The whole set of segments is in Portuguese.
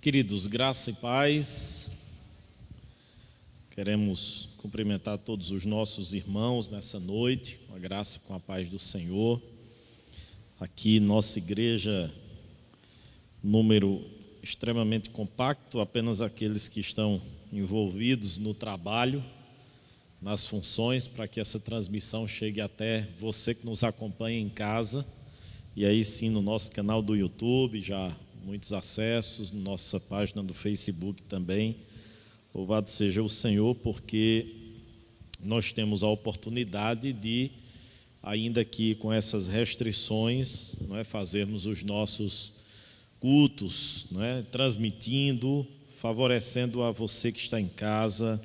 Queridos, graça e paz, queremos cumprimentar todos os nossos irmãos nessa noite, com a graça e com a paz do Senhor. Aqui, nossa igreja, número extremamente compacto, apenas aqueles que estão envolvidos no trabalho, nas funções, para que essa transmissão chegue até você que nos acompanha em casa, e aí sim no nosso canal do YouTube, já muitos acessos, nossa página do Facebook também. Louvado seja o Senhor, porque nós temos a oportunidade de, ainda que com essas restrições, fazermos os nossos cultos, transmitindo, favorecendo a você que está em casa,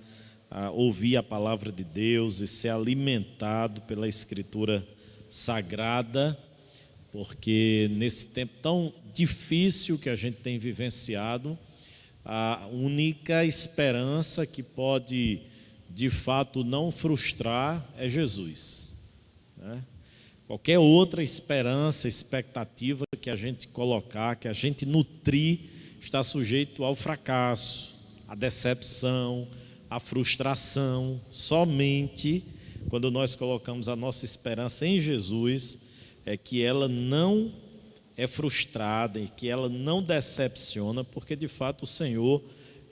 a ouvir a palavra de Deus e ser alimentado pela Escritura Sagrada, porque nesse tempo tão difícil que a gente tem vivenciado, a única esperança que pode, de fato, não frustrar é Jesus, Qualquer outra esperança, expectativa que a gente colocar, que a gente nutrir, está sujeito ao fracasso, à decepção, à frustração. Somente quando nós colocamos a nossa esperança em Jesus, é que ela não é frustrada e que ela não decepciona, porque de fato o Senhor,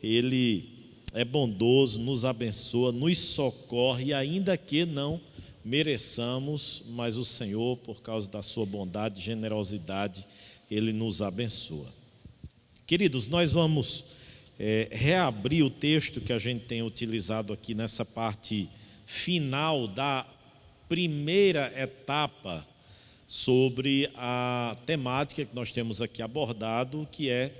Ele é bondoso, nos abençoa, nos socorre, e ainda que não mereçamos, mas o Senhor, por causa da sua bondade e generosidade, Ele nos abençoa. Queridos, nós vamos reabrir o texto que a gente tem utilizado aqui nessa parte final da primeira etapa sobre a temática que nós temos aqui abordado, que é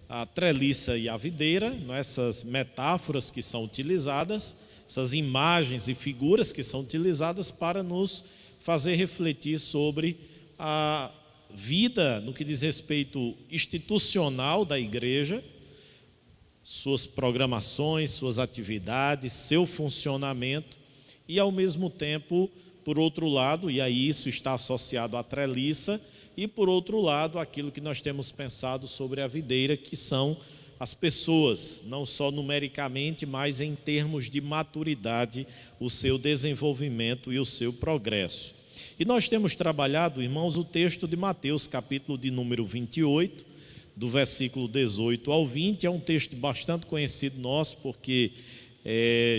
a treliça e a videira, essas metáforas que são utilizadas, essas imagens e figuras que são utilizadas para nos fazer refletir sobre a vida no que diz respeito institucional da igreja, suas programações, suas atividades, seu funcionamento, e ao mesmo tempo, por outro lado, e aí isso está associado à treliça, e por outro lado, aquilo que nós temos pensado sobre a videira, que são as pessoas, não só numericamente, mas em termos de maturidade, o seu desenvolvimento e o seu progresso. E nós temos trabalhado, irmãos, o texto de Mateus, capítulo de número 28, do versículo 18 ao 20, é um texto bastante conhecido nosso, porque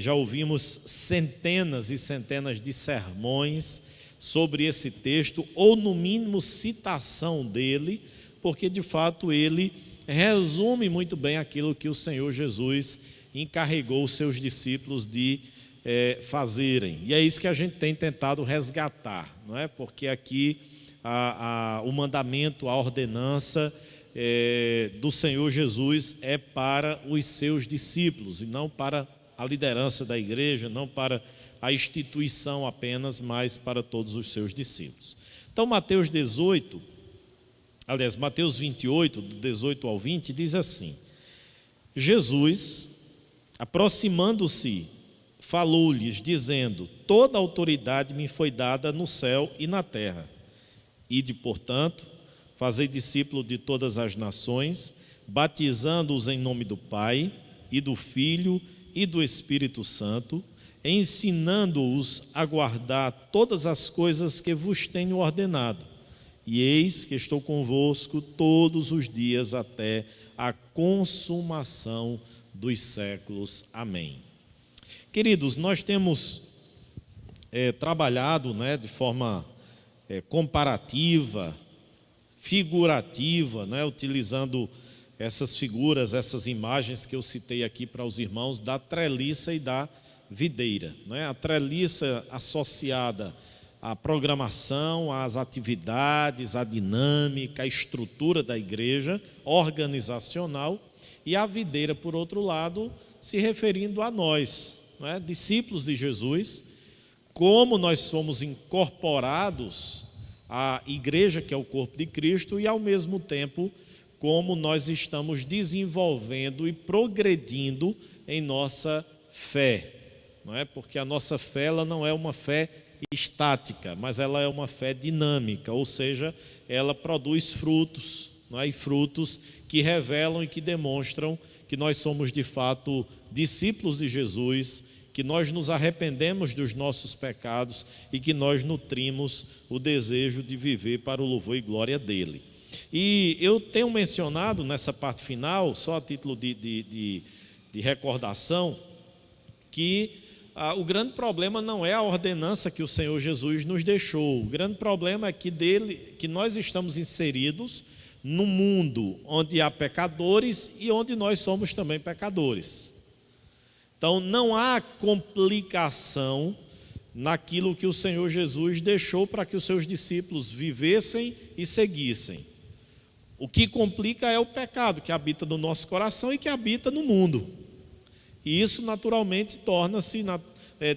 já ouvimos centenas e centenas de sermões sobre esse texto, ou no mínimo citação dele, porque de fato ele resume muito bem aquilo que o Senhor Jesus encarregou os seus discípulos de fazerem. E é isso que a gente tem tentado resgatar, porque aqui o mandamento, a ordenança do Senhor Jesus é para os seus discípulos e não para a liderança da igreja, não para a instituição apenas, mas para todos os seus discípulos. Então Mateus 28, do 18 ao 20, diz assim: Jesus, aproximando-se, falou-lhes, dizendo: toda a autoridade me foi dada no céu e na terra. Ide, portanto, fazei discípulo de todas as nações, batizando-os em nome do Pai, e do Filho, e do Espírito Santo, ensinando-os a guardar todas as coisas que vos tenho ordenado. E eis que estou convosco todos os dias até a consumação dos séculos. Amém. Queridos, nós temos trabalhado de forma comparativa, figurativa, utilizando essas figuras, essas imagens que eu citei aqui para os irmãos, da treliça e da videira. A treliça associada à programação, às atividades, à dinâmica, à estrutura da igreja organizacional, e a videira, por outro lado, se referindo a nós, discípulos de Jesus, como nós somos incorporados à igreja, que é o corpo de Cristo, e ao mesmo tempo como nós estamos desenvolvendo e progredindo em nossa fé, porque a nossa fé ela não é uma fé estática, mas ela é uma fé dinâmica, ou seja, ela produz frutos, não é? E frutos que revelam e que demonstram que nós somos de fato discípulos de Jesus, que nós nos arrependemos dos nossos pecados e que nós nutrimos o desejo de viver para o louvor e glória dele. E eu tenho mencionado nessa parte final, só a título de recordação, que o grande problema não é a ordenança que o Senhor Jesus nos deixou. O grande problema é que nós estamos inseridos num mundo onde há pecadores e onde nós somos também pecadores. Então não há complicação naquilo que o Senhor Jesus deixou para que os seus discípulos vivessem e seguissem. O que complica é o pecado que habita no nosso coração e que habita no mundo. E isso naturalmente torna-se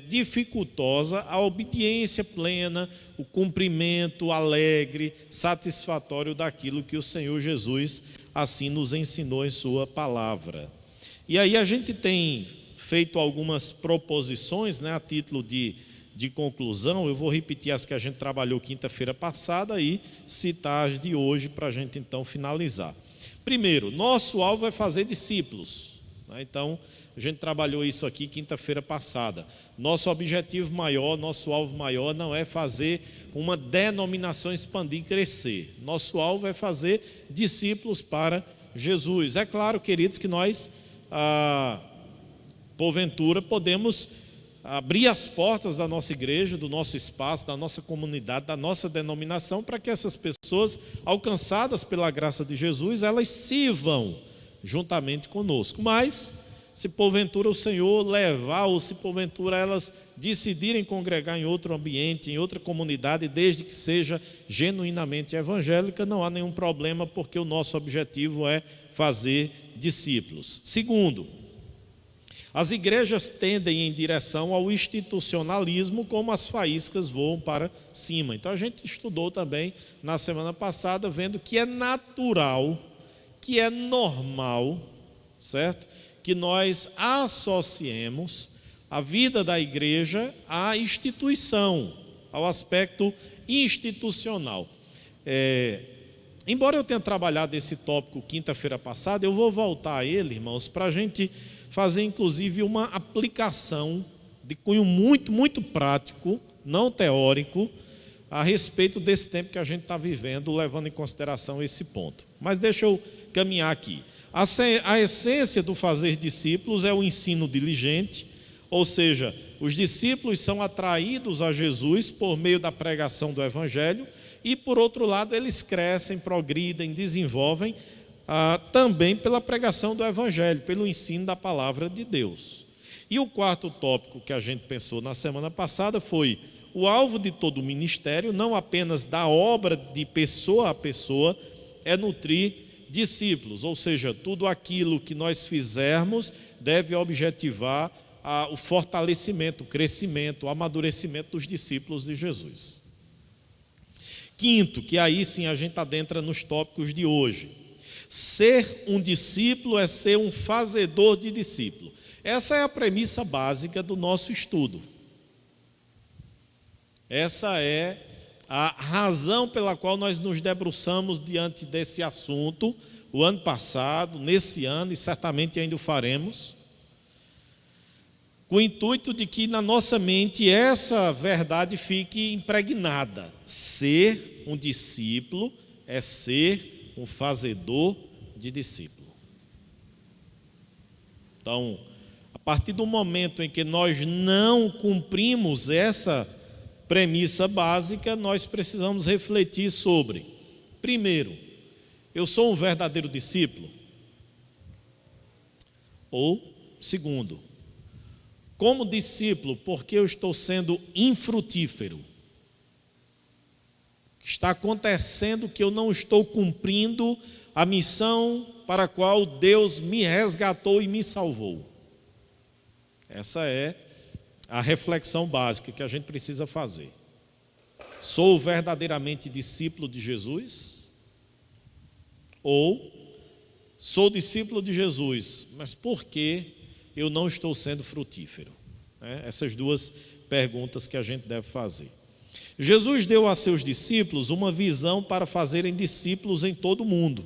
dificultosa a obediência plena, o cumprimento alegre, satisfatório daquilo que o Senhor Jesus assim nos ensinou em sua palavra. E aí a gente tem feito algumas proposições, né, a título de conclusão. Eu vou repetir as que a gente trabalhou quinta-feira passada e citar as de hoje para a gente então finalizar. Primeiro, nosso alvo é fazer discípulos, né? Então a gente trabalhou isso aqui quinta-feira passada. Nosso objetivo maior, nosso alvo maior não é fazer uma denominação expandir e crescer. Nosso alvo é fazer discípulos para Jesus. É claro, queridos, que nós, porventura, podemos abrir as portas da nossa igreja, do nosso espaço, da nossa comunidade, da nossa denominação, para que essas pessoas, alcançadas pela graça de Jesus, elas sirvam juntamente conosco. Mas se porventura o Senhor levar, ou se porventura elas decidirem congregar em outro ambiente, em outra comunidade, desde que seja genuinamente evangélica, não há nenhum problema, porque o nosso objetivo é fazer discípulos. Segundo, as igrejas tendem em direção ao institucionalismo, como as faíscas voam para cima. Então a gente estudou também na semana passada, vendo que é natural, que é normal, certo? Que nós associemos a vida da igreja à instituição, ao aspecto institucional. Embora eu tenha trabalhado esse tópico quinta-feira passada, eu vou voltar a ele, irmãos, para a gente fazer inclusive uma aplicação de cunho muito, muito prático, não teórico, a respeito desse tempo que a gente está vivendo, levando em consideração esse ponto. Mas deixa eu caminhar aqui. A essência do fazer discípulos é o ensino diligente, ou seja, os discípulos são atraídos a Jesus por meio da pregação do Evangelho e, por outro lado, eles crescem, progridem, desenvolvem também pela pregação do Evangelho, pelo ensino da palavra de Deus. E o quarto tópico que a gente pensou na semana passada foi o alvo de todo o ministério, não apenas da obra de pessoa a pessoa, é nutrir discípulos, ou seja, tudo aquilo que nós fizermos deve objetivar o fortalecimento, o crescimento, o amadurecimento dos discípulos de Jesus. Quinto, que aí sim a gente adentra nos tópicos de hoje. Ser um discípulo é ser um fazedor de discípulo. Essa é a premissa básica do nosso estudo. Essa é a razão pela qual nós nos debruçamos diante desse assunto o ano passado, nesse ano, e certamente ainda o faremos, com o intuito de que na nossa mente essa verdade fique impregnada. Ser um discípulo é ser um fazedor de discípulo. Então, a partir do momento em que nós não cumprimos essa premissa básica, nós precisamos refletir sobre: primeiro, eu sou um verdadeiro discípulo? Ou, segundo, como discípulo, porque eu estou sendo infrutífero? Está acontecendo que eu não estou cumprindo a missão para a qual Deus me resgatou e me salvou. Essa é a reflexão básica que a gente precisa fazer. Sou verdadeiramente discípulo de Jesus? Ou sou discípulo de Jesus, mas por que eu não estou sendo frutífero? Essas duas perguntas que a gente deve fazer. Jesus deu a seus discípulos uma visão para fazerem discípulos em todo o mundo.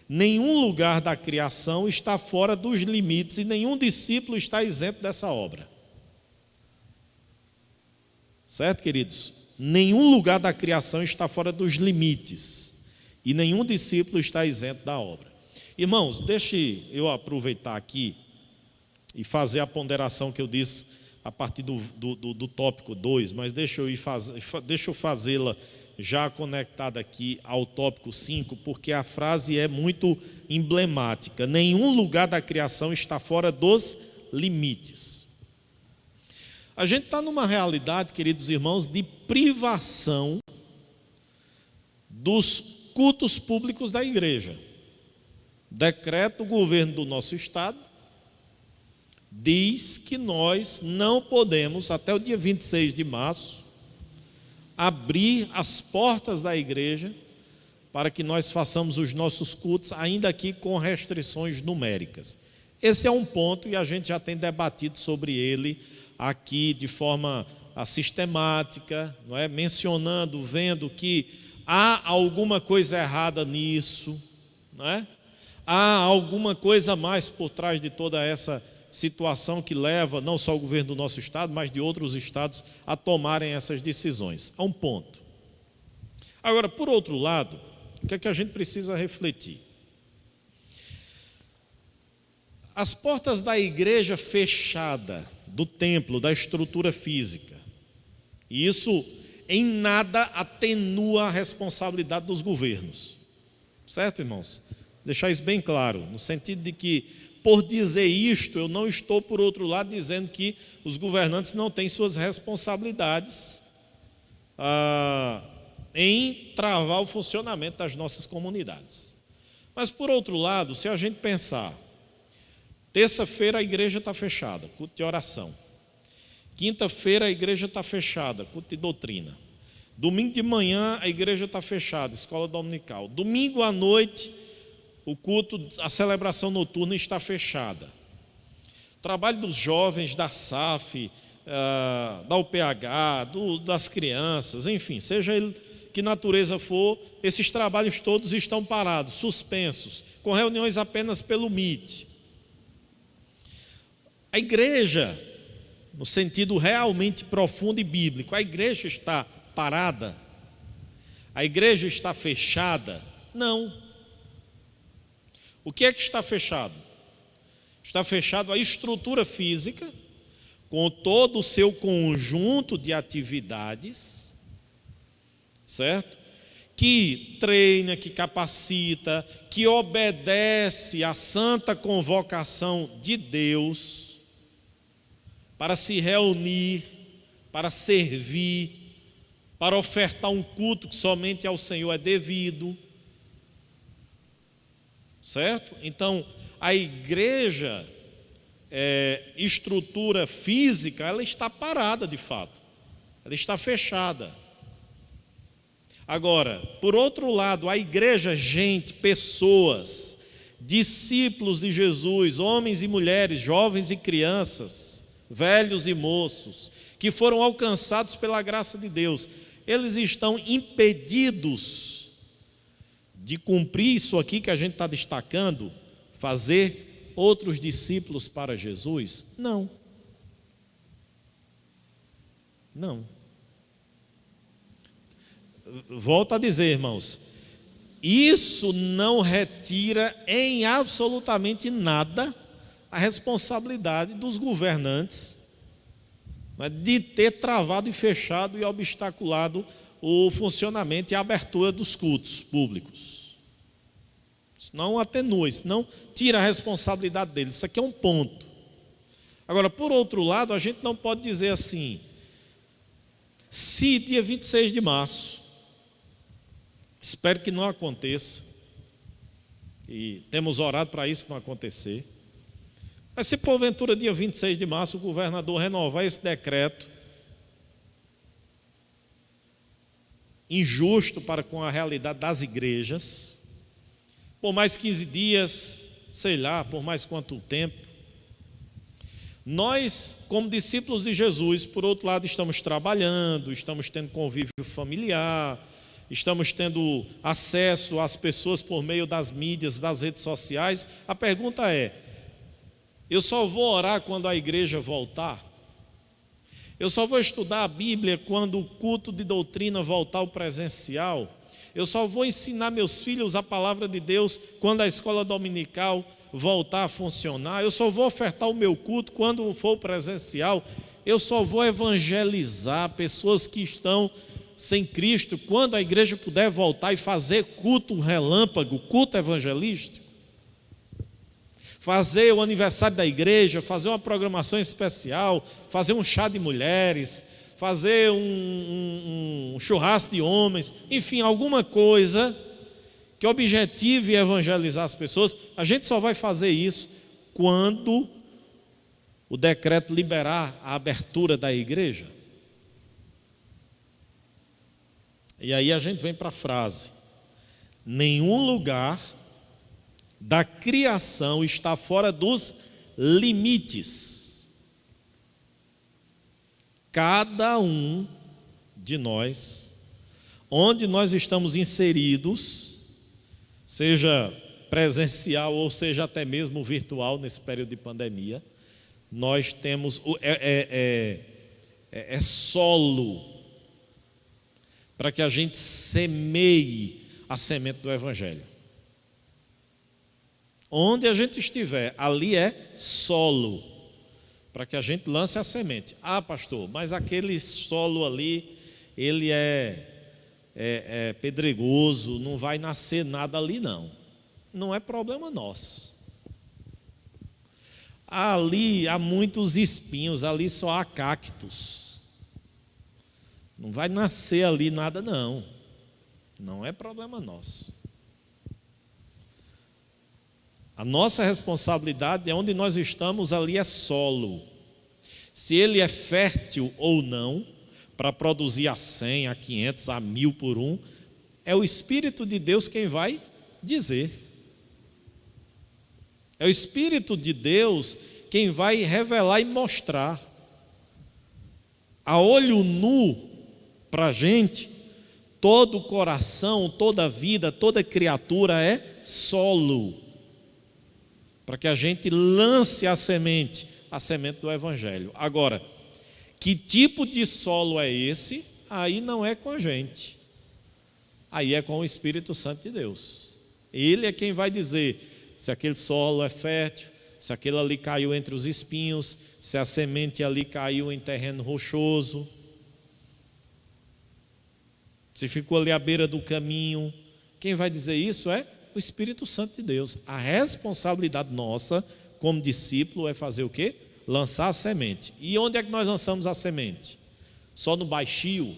nenhum lugar da criação está fora dos limites e nenhum discípulo está isento dessa obra. Certo, queridos? Nenhum lugar da criação está fora dos limites e nenhum discípulo está isento da obra. Irmãos, deixe eu aproveitar aqui e fazer a ponderação que eu disse a partir do tópico 2, mas deixa eu fazê-la já conectada aqui ao tópico 5, porque a frase é muito emblemática. Nenhum lugar da criação está fora dos limites. A gente está numa realidade, queridos irmãos, de privação dos cultos públicos da igreja. Decreto do governo do nosso estado diz que nós não podemos, até o dia 26 de março, abrir as portas da igreja para que nós façamos os nossos cultos, ainda aqui com restrições numéricas. Esse é um ponto e a gente já tem debatido sobre ele aqui de forma sistemática, não é? Mencionando, vendo que há alguma coisa errada nisso, não é? Há alguma coisa mais por trás de toda essa situação que leva não só o governo do nosso estado, mas de outros estados a tomarem essas decisões. É um ponto. Agora, por outro lado, o que é que a gente precisa refletir? As portas da igreja fechada, do templo, da estrutura física, e isso em nada atenua a responsabilidade dos governos. Certo, irmãos? Deixar isso bem claro, no sentido de que, por dizer isto, eu não estou, por outro lado, dizendo que os governantes não têm suas responsabilidades em travar o funcionamento das nossas comunidades. Mas, por outro lado, se a gente pensar, terça-feira a igreja está fechada, culto de oração. Quinta-feira a igreja está fechada, culto de doutrina. Domingo de manhã a igreja está fechada, escola dominical. Domingo à noite o culto, a celebração noturna está fechada. O trabalho dos jovens, da SAF, da UPH, das crianças, enfim, seja ele que natureza for, esses trabalhos todos estão parados, suspensos, com reuniões apenas pelo Meet. A igreja, no sentido realmente profundo e bíblico, a igreja está parada? A igreja está fechada? Não. O que é que está fechado? Está fechado a estrutura física, com todo o seu conjunto de atividades, certo? Que treina, que capacita, que obedece à santa convocação de Deus para se reunir, para servir, para ofertar um culto que somente ao Senhor é devido. Certo? Então, a igreja, estrutura física, ela está parada de fato, ela está fechada. Agora, por outro lado, a igreja, gente, pessoas, discípulos de Jesus, homens e mulheres, jovens e crianças, velhos e moços, que foram alcançados pela graça de Deus, eles estão impedidos de cumprir isso aqui que a gente está destacando, fazer outros discípulos para Jesus? Não. Não. Volto a dizer, irmãos, isso não retira em absolutamente nada a responsabilidade dos governantes, né, de ter travado e fechado e obstaculado o funcionamento e a abertura dos cultos públicos. Isso não atenua, isso não tira a responsabilidade deles. Isso aqui é um ponto. Agora, por outro lado, a gente não pode dizer assim, se dia 26 de março, espero que não aconteça, e temos orado para isso não acontecer, mas se porventura dia 26 de março o governador renovar esse decreto, injusto para com a realidade das igrejas, por mais 15 dias, sei lá, por mais quanto tempo, nós, como discípulos de Jesus, por outro lado, estamos trabalhando, estamos tendo convívio familiar, estamos tendo acesso às pessoas por meio das mídias, das redes sociais. A pergunta é: eu só vou orar quando a igreja voltar? Eu só vou estudar a Bíblia quando o culto de doutrina voltar ao presencial? Eu só vou ensinar meus filhos a palavra de Deus quando a escola dominical voltar a funcionar? Eu só vou ofertar o meu culto quando for presencial? Eu só vou evangelizar pessoas que estão sem Cristo quando a igreja puder voltar e fazer culto relâmpago, culto evangelístico? Fazer o aniversário da igreja, fazer uma programação especial, fazer um chá de mulheres, fazer um churrasco de homens, enfim, alguma coisa que objetive evangelizar as pessoas. A gente só vai fazer isso quando o decreto liberar a abertura da igreja. E aí a gente vem para a frase: nenhum lugar da criação está fora dos limites. Cada um de nós, onde nós estamos inseridos, seja presencial ou seja até mesmo virtual nesse período de pandemia, nós temos solo para que a gente semeie a semente do Evangelho. Onde a gente estiver, ali é solo, para que a gente lance a semente. Ah, pastor, mas aquele solo ali, ele é pedregoso, não vai nascer nada ali não. Não é problema nosso. Ali há muitos espinhos, ali só há cactos. Não vai nascer ali nada não. Não é problema nosso. A nossa responsabilidade é onde nós estamos, ali é solo. Se ele é fértil ou não, para produzir a 100, a 500, a 1000 por um, é o Espírito de Deus quem vai dizer. É o Espírito de Deus quem vai revelar e mostrar. A olho nu, para a gente, todo coração, toda vida, toda criatura é solo, para que a gente lance a semente do Evangelho. Agora, que tipo de solo é esse? Aí não é com a gente, aí é com o Espírito Santo de Deus. Ele é quem vai dizer se aquele solo é fértil, se aquele ali caiu entre os espinhos, se a semente ali caiu em terreno rochoso, se ficou ali à beira do caminho. Quem vai dizer isso é o Espírito Santo de Deus. A responsabilidade nossa como discípulo é fazer o quê? Lançar a semente. E onde é que nós lançamos a semente? Só no baixio?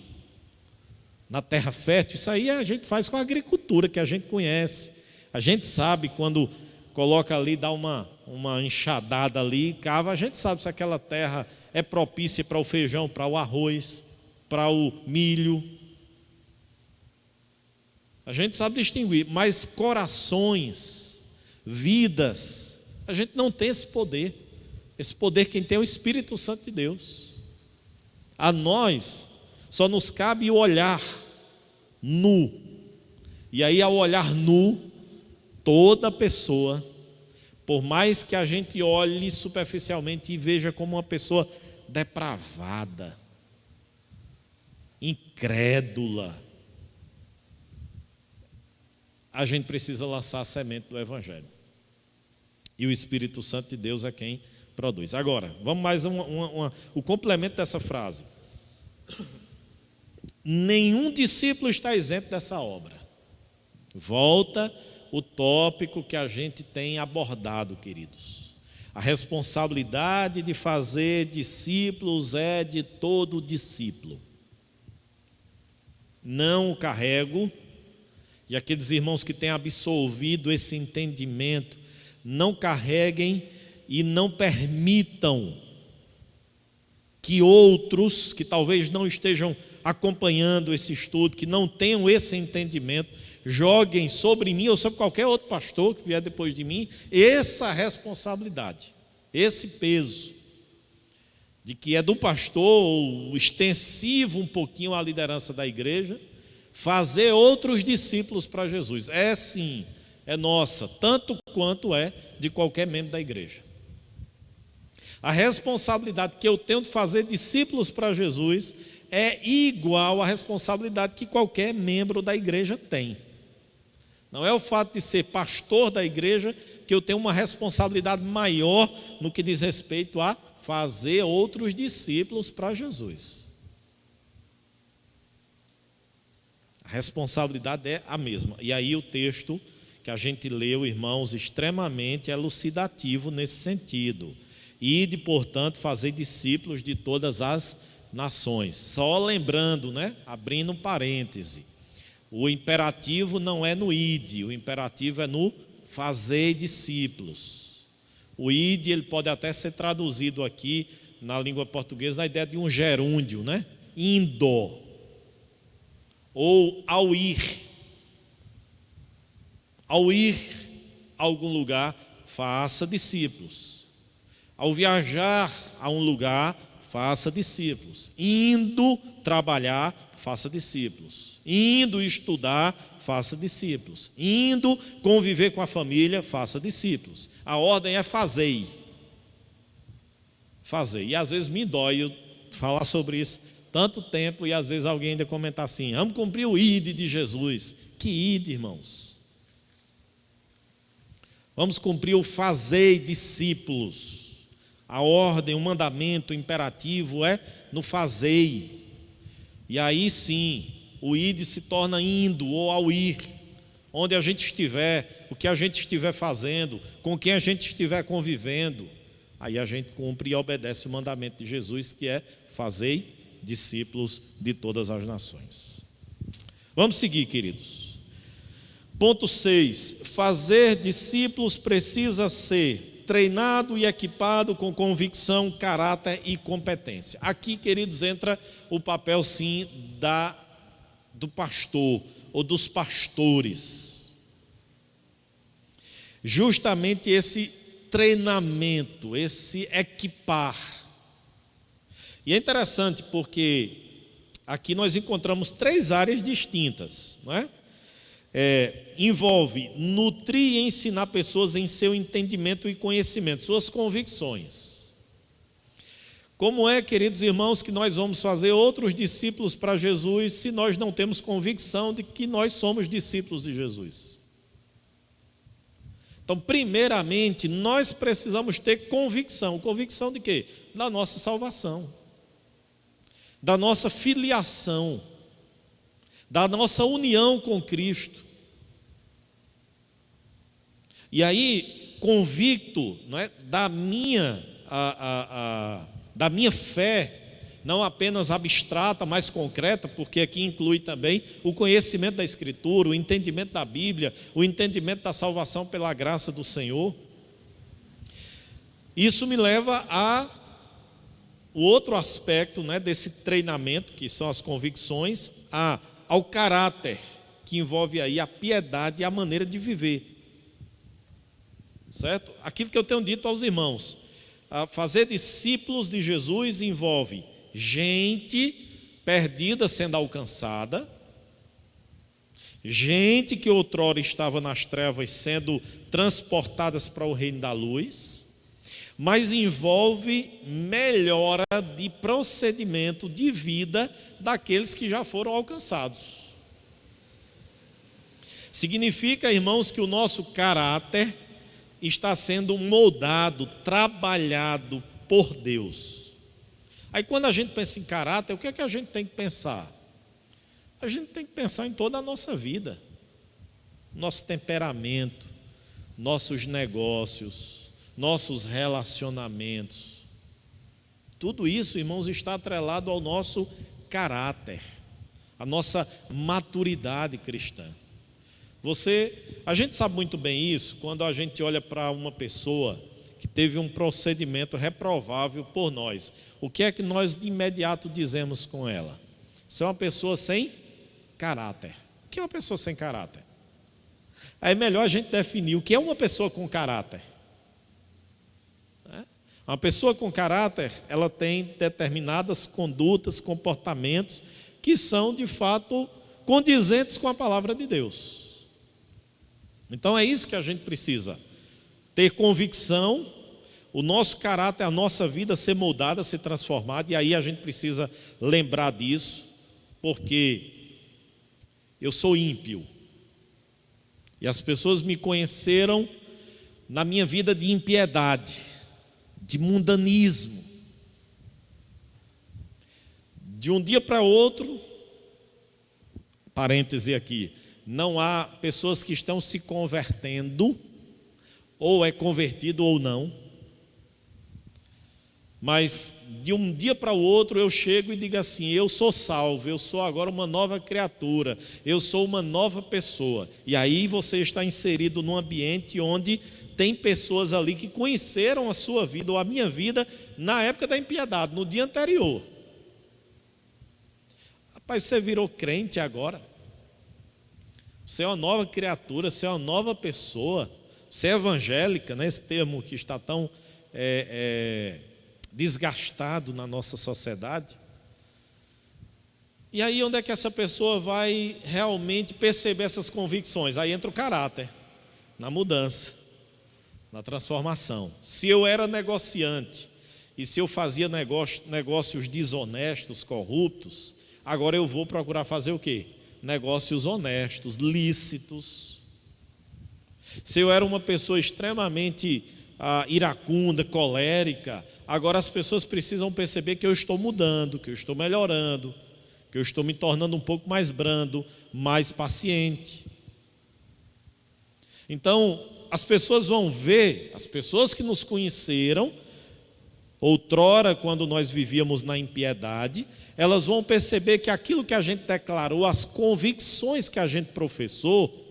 Na terra fértil? Isso aí a gente faz com a agricultura, que a gente conhece. A gente sabe quando coloca ali, dá uma enxadada ali, cava, a gente sabe se aquela terra é propícia para o feijão, para o arroz, para o milho. A gente sabe distinguir, mas corações, vidas, a gente não tem esse poder. Esse poder quem tem é o Espírito Santo de Deus. A nós só nos cabe o olhar nu. E aí, ao olhar nu, toda pessoa, por mais que a gente olhe superficialmente e veja como uma pessoa depravada, incrédula, a gente precisa lançar a semente do Evangelho. E o Espírito Santo de Deus é quem produz. Agora, vamos mais o complemento dessa frase. Nenhum discípulo está isento dessa obra. Volta o tópico que a gente tem abordado, queridos. A responsabilidade de fazer discípulos é de todo discípulo. Não o carrego. E aqueles irmãos que têm absolvido esse entendimento, não carreguem e não permitam que outros, que talvez não estejam acompanhando esse estudo, que não tenham esse entendimento, joguem sobre mim ou sobre qualquer outro pastor que vier depois de mim, essa responsabilidade, esse peso, de que é do pastor, ou extensivo um pouquinho à liderança da igreja, fazer outros discípulos para Jesus. É sim, é nossa, tanto quanto é de qualquer membro da igreja. A responsabilidade que eu tenho de fazer discípulos para Jesus é igual à responsabilidade que qualquer membro da igreja tem. Não é o fato de ser pastor da igreja que eu tenho uma responsabilidade maior no que diz respeito a fazer outros discípulos para Jesus. A responsabilidade é a mesma. E aí o texto que a gente leu, irmãos, extremamente elucidativo nesse sentido. Ide, portanto, fazer discípulos de todas as nações. Só lembrando, abrindo um parêntese, o imperativo não é no ide, o imperativo é no fazer discípulos. O ide, ele pode até ser traduzido aqui na língua portuguesa na ideia de um gerúndio, indo, ou ao ir a algum lugar, faça discípulos. Ao viajar a um lugar, faça discípulos. Indo trabalhar, faça discípulos. Indo estudar, faça discípulos. Indo conviver com a família, faça discípulos. A ordem é fazei. Fazer. E às vezes me dói eu falar sobre isso tanto tempo e às vezes alguém ainda comenta assim: vamos cumprir o ide de Jesus. Que ide, irmãos? Vamos cumprir o fazei discípulos. A ordem, o mandamento, o imperativo é no fazei. E aí sim, o ide se torna indo ou ao ir. Onde a gente estiver, o que a gente estiver fazendo, com quem a gente estiver convivendo, aí a gente cumpre e obedece o mandamento de Jesus, que é fazei discípulos de todas as nações. Vamos seguir, queridos. Ponto 6. Fazer discípulos precisa ser treinado e equipado com convicção, caráter e competência. Aqui, queridos, entra o papel, sim, do pastor ou dos pastores. Justamente esse treinamento, esse equipar. E é interessante porque aqui nós encontramos 3 áreas distintas, envolve nutrir e ensinar pessoas em seu entendimento e conhecimento, suas convicções. Como é, queridos irmãos, que nós vamos fazer outros discípulos para Jesus se nós não temos convicção de que nós somos discípulos de Jesus? Então, primeiramente, nós precisamos ter convicção. Convicção de quê? Da nossa salvação, da nossa filiação, da nossa união com Cristo. E aí, convicto da minha fé, não apenas abstrata, mas concreta, porque aqui inclui também o conhecimento da Escritura, o entendimento da Bíblia, o entendimento da salvação pela graça do Senhor. Isso me leva o outro aspecto desse treinamento, que são as convicções, ao caráter, que envolve aí a piedade e a maneira de viver. Certo? Aquilo que eu tenho dito aos irmãos, fazer discípulos de Jesus envolve gente perdida sendo alcançada, gente que outrora estava nas trevas sendo transportadas para o reino da luz, mas envolve melhora de procedimento de vida daqueles que já foram alcançados. Significa, irmãos, que o nosso caráter está sendo moldado, trabalhado por Deus. Aí quando a gente pensa em caráter, o que é que a gente tem que pensar? A gente tem que pensar em toda a nossa vida, nosso temperamento, nossos negócios, nossos relacionamentos. Tudo isso, irmãos, está atrelado ao nosso caráter, à nossa maturidade cristã. A gente sabe muito bem isso quando a gente olha para uma pessoa que teve um procedimento reprovável por nós. O que é que nós de imediato dizemos com ela? Isso é uma pessoa sem caráter. O que é uma pessoa sem caráter? Aí é melhor a gente definir o que é uma pessoa com caráter. Uma pessoa com caráter, ela tem determinadas condutas, comportamentos que são de fato condizentes com a palavra de Deus. Então é isso que a gente precisa, ter convicção, o nosso caráter, a nossa vida ser moldada, ser transformada, e aí a gente precisa lembrar disso, porque eu sou ímpio, e as pessoas me conheceram na minha vida de impiedade, de mundanismo. De um dia para outro, parêntese aqui, não há pessoas que estão se convertendo, ou é convertido ou não, mas de um dia para o outro eu chego e digo assim: eu sou salvo, eu sou agora uma nova criatura, eu sou uma nova pessoa. E aí você está inserido num ambiente onde tem pessoas ali que conheceram a sua vida ou a minha vida na época da impiedade, no dia anterior. Rapaz, você virou crente agora, você é uma nova criatura, você é uma nova pessoa, você é evangélica, né? Esse termo que está tão desgastado na nossa sociedade. E aí onde é que essa pessoa vai realmente perceber essas convicções? Aí entra o caráter, na mudança, na transformação. Se eu era negociante e se eu fazia negócios desonestos, corruptos, agora eu vou procurar fazer o quê? Negócios honestos, lícitos. Se eu era uma pessoa extremamente iracunda, colérica, agora as pessoas precisam perceber que eu estou mudando, que eu estou melhorando, que eu estou me tornando um pouco mais brando, mais paciente. Então, as pessoas vão ver, as pessoas que nos conheceram outrora, quando nós vivíamos na impiedade, elas vão perceber que aquilo que a gente declarou, as convicções que a gente professou,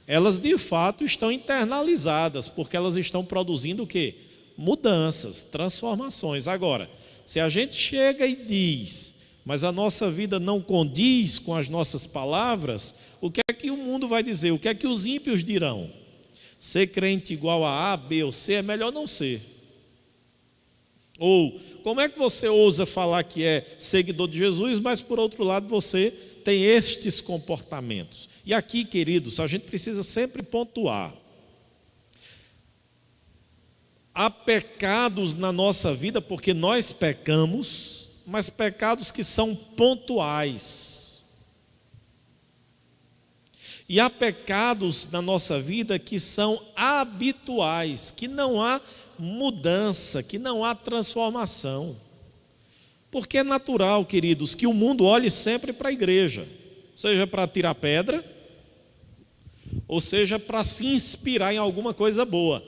elas de fato estão internalizadas, porque elas estão produzindo o quê? Mudanças, transformações. Agora, se a gente chega e diz, mas a nossa vida não condiz com as nossas palavras, o que é que o mundo vai dizer? O que é que os ímpios dirão? Ser crente igual a A, B ou C é melhor não ser. Ou, como é que você ousa falar que é seguidor de Jesus, mas por outro lado você tem estes comportamentos? E aqui, queridos, a gente precisa sempre pontuar. Há pecados na nossa vida, porque nós pecamos, mas pecados que são pontuais. E há pecados na nossa vida que são habituais, que não há mudança, que não há transformação. Porque é natural, queridos, que o mundo olhe sempre para a igreja, seja para tirar pedra, ou seja para se inspirar em alguma coisa boa.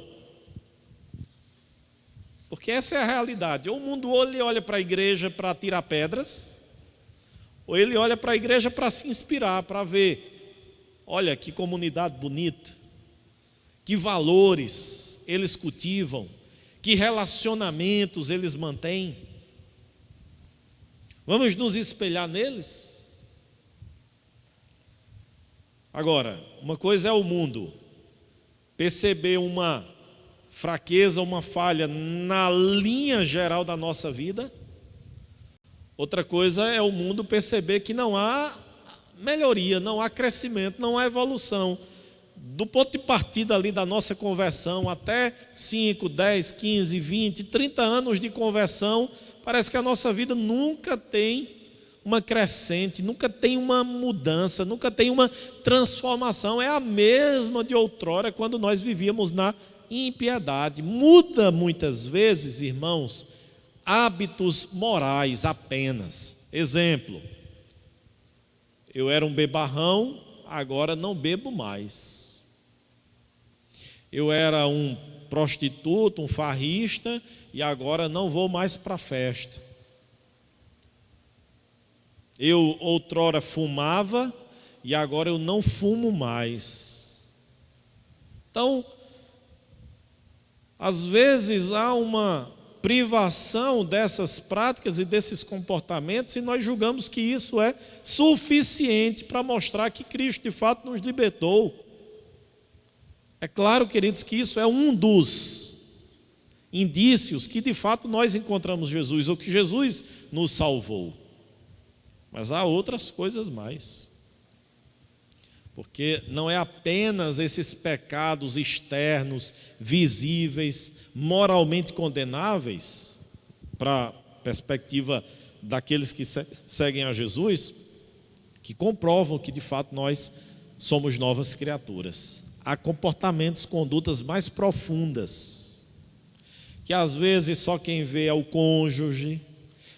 Porque essa é a realidade. Ou o mundo olha para a igreja para tirar pedras, ou ele olha para a igreja para se inspirar, para ver, olha que comunidade bonita, que valores eles cultivam, que relacionamentos eles mantêm. Vamos nos espelhar neles? Agora, uma coisa é o mundo perceber uma fraqueza, uma falha na linha geral da nossa vida. Outra coisa é o mundo perceber que não há melhoria, não há crescimento, não há evolução. Do ponto de partida ali da nossa conversão, até 5, 10, 15, 20, 30 anos de conversão, parece que a nossa vida nunca tem uma crescente, nunca tem uma mudança, nunca tem uma transformação. É a mesma de outrora, quando nós vivíamos na impiedade. Muda muitas vezes, irmãos, hábitos morais apenas. Exemplo, eu era um bebarrão, agora não bebo mais. Eu era um prostituto, um farrista, e agora não vou mais para a festa. Eu outrora fumava, e agora eu não fumo mais. Então, às vezes há uma privação dessas práticas e desses comportamentos, e nós julgamos que isso é suficiente para mostrar que Cristo de fato nos libertou. É claro, queridos, que isso é um dos indícios que de fato nós encontramos Jesus, ou que Jesus nos salvou. Mas há outras coisas mais. Porque não é apenas esses pecados externos, visíveis, moralmente condenáveis, para a perspectiva daqueles que seguem a Jesus, que comprovam que de fato nós somos novas criaturas. Há comportamentos, condutas mais profundas, que às vezes só quem vê é o cônjuge,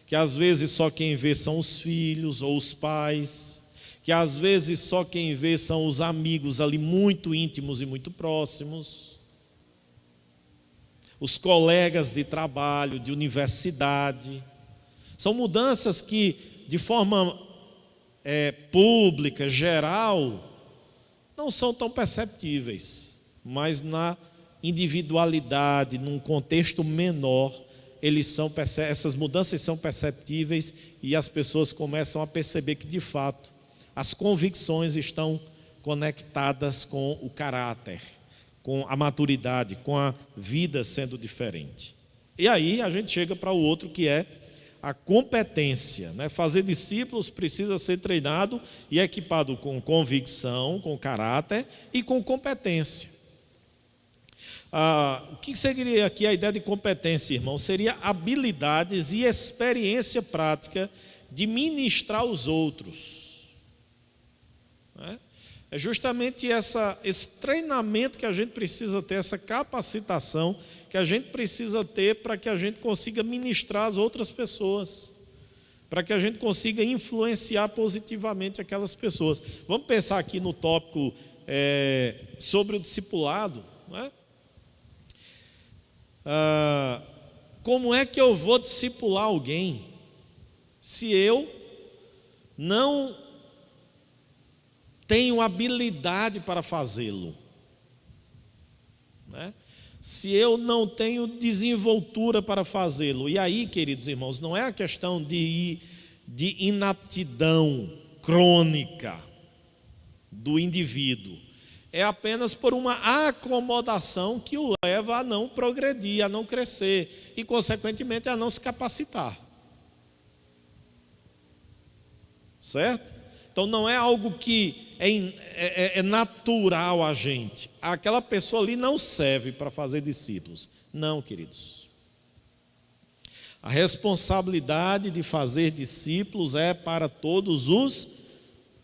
que às vezes só quem vê são os filhos ou os pais, que às vezes só quem vê são os amigos ali muito íntimos e muito próximos, os colegas de trabalho, de universidade. São mudanças que, de forma pública, geral, não são tão perceptíveis, mas na individualidade, num contexto menor, essas mudanças são perceptíveis e as pessoas começam a perceber que, de fato, as convicções estão conectadas com o caráter, com a maturidade, com a vida sendo diferente. E aí a gente chega para o outro, que é a competência, né? Fazer discípulos precisa ser treinado e equipado com convicção, com caráter e com competência. O que seria aqui a ideia de competência, irmão? Seria habilidades e experiência prática de ministrar os outros, né? É justamente esse treinamento que a gente precisa ter, essa capacitação que a gente precisa ter para que a gente consiga ministrar as outras pessoas, para que a gente consiga influenciar positivamente aquelas pessoas. Vamos pensar aqui no tópico sobre o discipulado, não é? Como é que eu vou discipular alguém se eu não tenho habilidade para fazê-lo, né? Se eu não tenho desenvoltura para fazê-lo? E aí, queridos irmãos, não é a questão de inaptidão crônica do indivíduo, é apenas por uma acomodação que o leva a não progredir, a não crescer e, consequentemente, a não se capacitar. Certo? Então não é algo que é natural a gente. Aquela pessoa ali não serve para fazer discípulos. Não, queridos. A responsabilidade de fazer discípulos é para todos os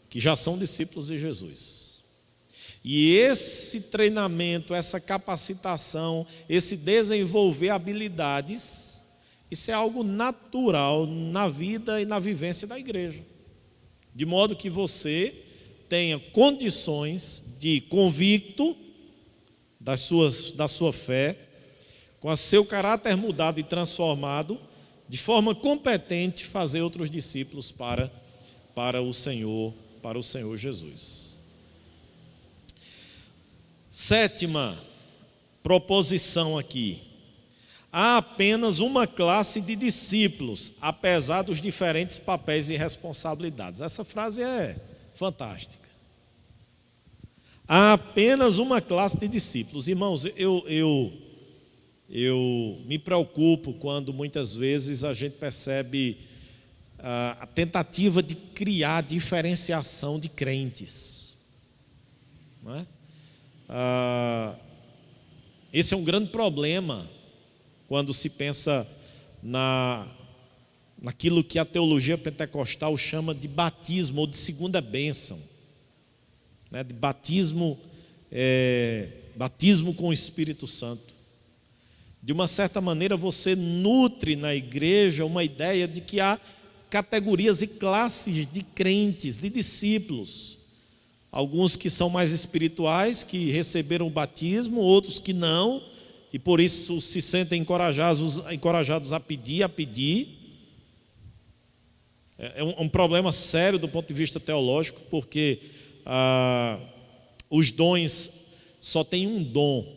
que já são discípulos de Jesus. E esse treinamento, essa capacitação, esse desenvolver habilidades, isso é algo natural na vida e na vivência da igreja. De modo que você tenha condições de, convicto da sua fé, com o seu caráter mudado e transformado, de forma competente, fazer outros discípulos para o Senhor Jesus. Sétima proposição aqui. Há apenas uma classe de discípulos, apesar dos diferentes papéis e responsabilidades. Essa frase é fantástica. Há apenas uma classe de discípulos. Irmãos, eu me preocupo quando muitas vezes a gente percebe a tentativa de criar diferenciação de crentes, não é? Esse é um grande problema quando se pensa naquilo que a teologia pentecostal chama de batismo ou de segunda bênção, né? De batismo com o Espírito Santo. De uma certa maneira você nutre na igreja uma ideia de que há categorias e classes de crentes, de discípulos. Alguns que são mais espirituais, que receberam o batismo, outros que não, e por isso se sentem encorajados a pedir. É um problema sério do ponto de vista teológico, porque os dons, só tem um dom,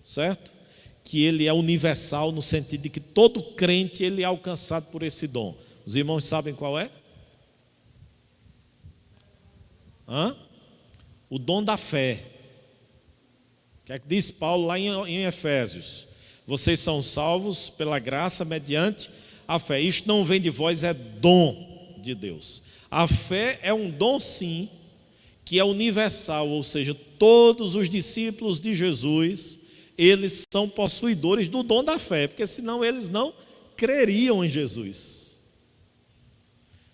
certo? Que ele é universal no sentido de que todo crente ele é alcançado por esse dom. Os irmãos sabem qual é? O dom da fé. O que é que diz Paulo lá em Efésios? Vocês são salvos pela graça mediante a fé. Isto não vem de vós, é dom de Deus. A fé é um dom, sim, que é universal, ou seja, todos os discípulos de Jesus, eles são possuidores do dom da fé, porque senão eles não creriam em Jesus.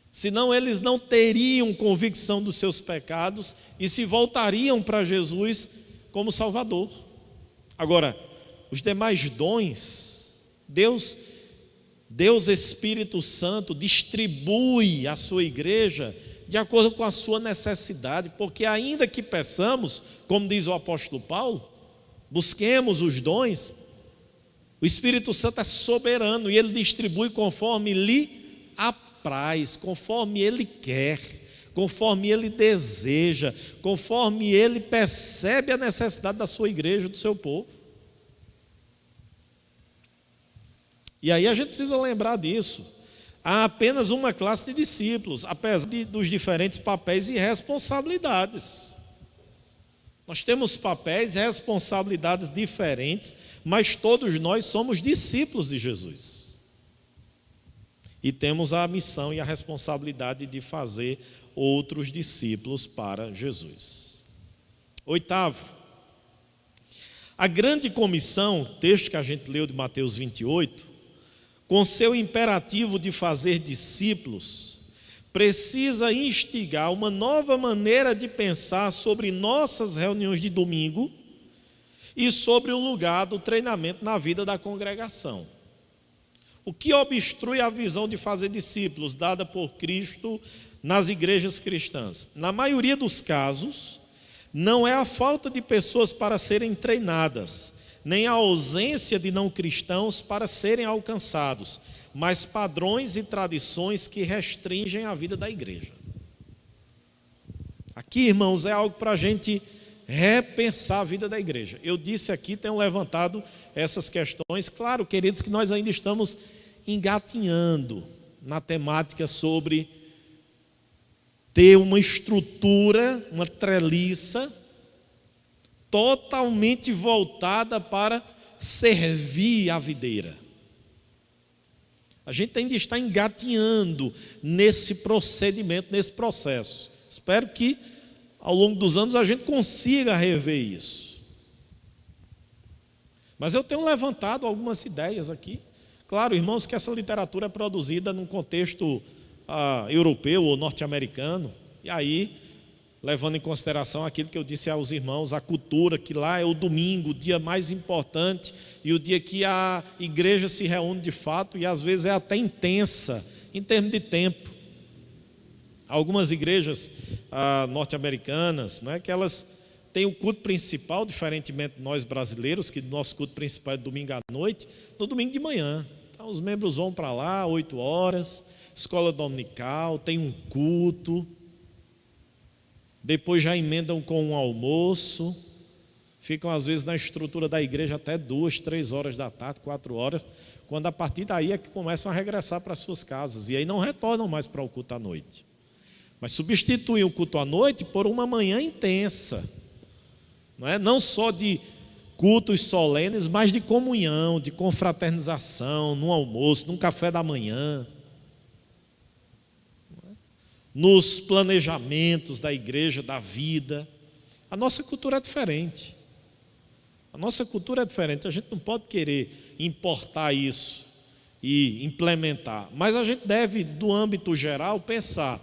Senão eles não teriam convicção dos seus pecados e se voltariam para Jesus como Salvador. Agora, os demais dons, Deus Espírito Santo distribui à sua igreja de acordo com a sua necessidade, porque ainda que peçamos, como diz o apóstolo Paulo, busquemos os dons, o Espírito Santo é soberano e ele distribui conforme lhe apraz, conforme ele quer, conforme ele deseja, conforme ele percebe a necessidade da sua igreja, do seu povo. E aí a gente precisa lembrar disso. Há apenas uma classe de discípulos, apesar dos diferentes papéis e responsabilidades. Nós temos papéis e responsabilidades diferentes, mas todos nós somos discípulos de Jesus. E temos a missão e a responsabilidade de fazer outros discípulos para Jesus. Oitavo, a grande comissão, texto que a gente leu de Mateus 28, com seu imperativo de fazer discípulos, precisa instigar uma nova maneira de pensar sobre nossas reuniões de domingo e sobre o lugar do treinamento na vida da congregação. O que obstrui a visão de fazer discípulos dada por Cristo nas igrejas cristãs? Na maioria dos casos, não é a falta de pessoas para serem treinadas, nem a ausência de não cristãos para serem alcançados, mas padrões e tradições que restringem a vida da igreja. Aqui, irmãos, é algo para a gente repensar a vida da igreja. Eu disse aqui, tenho levantado essas questões. Claro, queridos, que nós ainda estamos engatinhando na temática sobre ter uma estrutura, uma treliça totalmente voltada para servir a videira. A gente ainda está engatinhando nesse procedimento, nesse processo. Espero que ao longo dos anos a gente consiga rever isso. Mas eu tenho levantado algumas ideias aqui. Claro, irmãos, que essa literatura é produzida num contexto europeu ou norte-americano, e aí, levando em consideração aquilo que eu disse aos irmãos, a cultura, que lá é o domingo, o dia mais importante, e o dia que a igreja se reúne de fato, e às vezes é até intensa, em termos de tempo. Algumas igrejas norte-americanas, não é, que elas têm o culto principal, diferentemente de nós brasileiros, que nosso culto principal é domingo à noite, no domingo de manhã. Então, os membros vão para lá, 8 horas, escola dominical, tem um culto, depois já emendam com um almoço, ficam às vezes na estrutura da igreja até 2, 3 horas da tarde, 4 horas, quando a partir daí é que começam a regressar para suas casas, e aí não retornam mais para o culto à noite. Mas substituem o culto à noite por uma manhã intensa, não só de cultos solenes, mas de comunhão, de confraternização, no almoço, num café da manhã, nos planejamentos da igreja, da vida. A nossa cultura é diferente. A nossa cultura é diferente. A gente não pode querer importar isso e implementar. Mas a gente deve, do âmbito geral, pensar.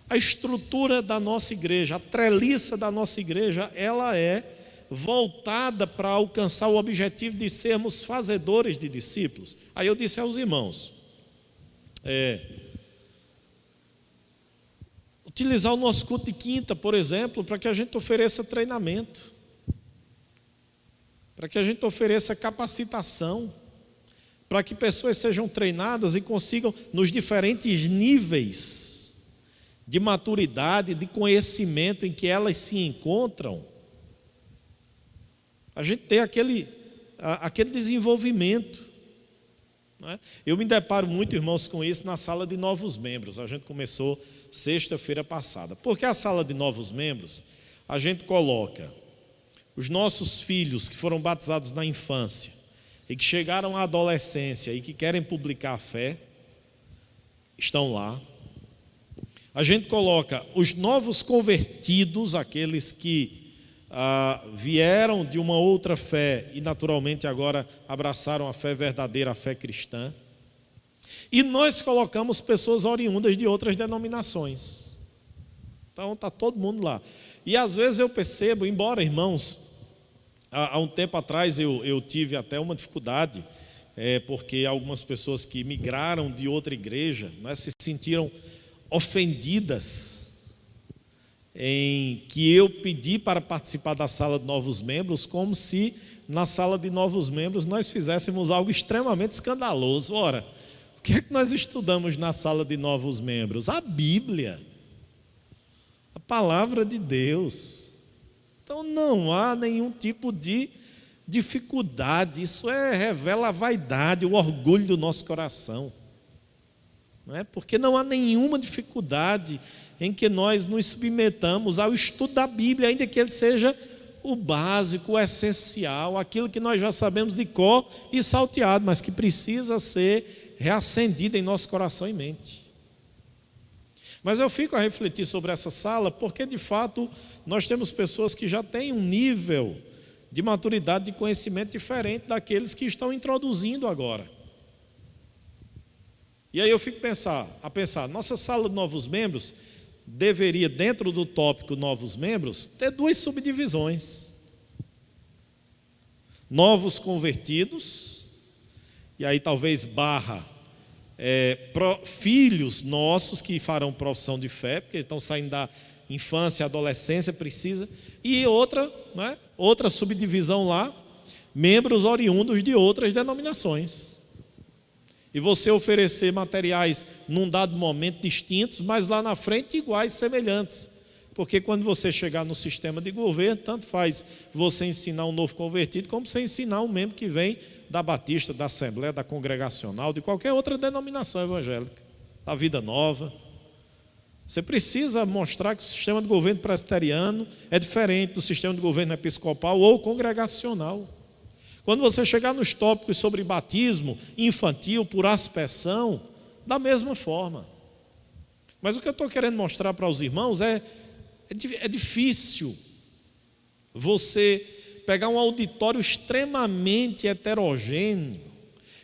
A estrutura da nossa igreja, a treliça da nossa igreja, ela é voltada para alcançar o objetivo de sermos fazedores de discípulos. Aí eu disse aos irmãos, utilizar o nosso culto de quinta, por exemplo, para que a gente ofereça treinamento, para que a gente ofereça capacitação, para que pessoas sejam treinadas e consigam, nos diferentes níveis de maturidade, de conhecimento em que elas se encontram, a gente ter aquele desenvolvimento. Não é? Eu me deparo muito, irmãos, com isso na sala de novos membros. A gente começou sexta-feira passada. Porque a sala de novos membros, a gente coloca os nossos filhos que foram batizados na infância e que chegaram à adolescência e que querem publicar a fé, estão lá. A gente coloca os novos convertidos, aqueles que vieram de uma outra fé e naturalmente agora abraçaram a fé verdadeira, a fé cristã. E nós colocamos pessoas oriundas de outras denominações. Então está todo mundo lá. E às vezes eu percebo, embora, irmãos, há um tempo atrás eu tive até uma dificuldade, porque algumas pessoas que migraram de outra igreja, né, se sentiram ofendidas em que eu pedi para participar da sala de novos membros, como se na sala de novos membros nós fizéssemos algo extremamente escandaloso. Ora, o que é que nós estudamos na sala de novos membros? A Bíblia, a palavra de Deus. Então não há nenhum tipo de dificuldade, isso revela a vaidade, o orgulho do nosso coração. Não é? Porque não há nenhuma dificuldade em que nós nos submetamos ao estudo da Bíblia, ainda que ele seja o básico, o essencial, aquilo que nós já sabemos de cor e salteado, mas que precisa ser reacendido em nosso coração e mente. Mas eu fico a refletir sobre essa sala, porque de fato nós temos pessoas que já têm um nível de maturidade, de conhecimento diferente daqueles que estão introduzindo agora. E aí eu fico a pensar, nossa sala de novos membros deveria, dentro do tópico novos membros, ter duas subdivisões. Novos convertidos, e aí talvez filhos nossos que farão profissão de fé, porque estão saindo da infância, adolescência, precisa, e outra subdivisão lá, membros oriundos de outras denominações. E você oferecer materiais num dado momento distintos, mas lá na frente iguais, semelhantes. Porque quando você chegar no sistema de governo, tanto faz você ensinar um novo convertido, como você ensinar um membro que vem da Batista, da Assembleia, da Congregacional, de qualquer outra denominação evangélica, da Vida Nova. Você precisa mostrar que o sistema de governo presbiteriano é diferente do sistema de governo episcopal ou congregacional. Quando você chegar nos tópicos sobre batismo infantil por aspersão, da mesma forma. Mas o que eu estou querendo mostrar para os irmãos é difícil você pegar um auditório extremamente heterogêneo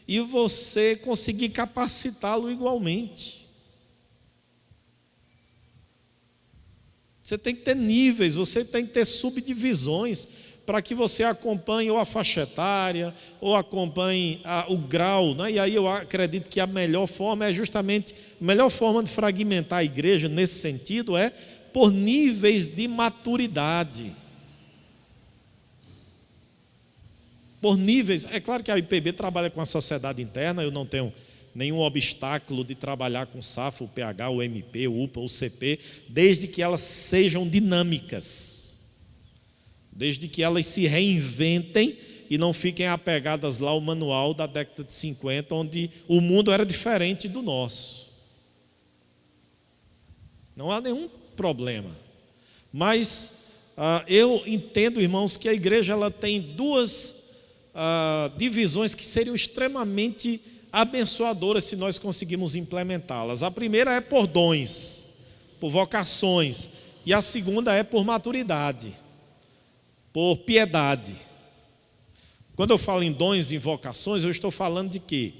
e você conseguir capacitá-lo igualmente. Você tem que ter níveis, você tem que ter subdivisões, para que você acompanhe ou a faixa etária, ou acompanhe o grau, né? E aí eu acredito que a melhor forma de fragmentar a igreja nesse sentido é por níveis de maturidade. Por níveis, é claro que a IPB trabalha com a sociedade interna, eu não tenho nenhum obstáculo de trabalhar com o SAF, o PH, o MP, o UPA, o CP, desde que elas sejam dinâmicas. Desde que elas se reinventem e não fiquem apegadas lá ao manual da década de 50, onde o mundo era diferente do nosso. Não há nenhum problema. Mas eu entendo, irmãos, que a igreja ela tem duas divisões que seriam extremamente abençoadoras se nós conseguirmos implementá-las. A primeira é por dons, por vocações, e a segunda é por maturidade, por piedade. Quando eu falo em dons e vocações, eu estou falando de quê?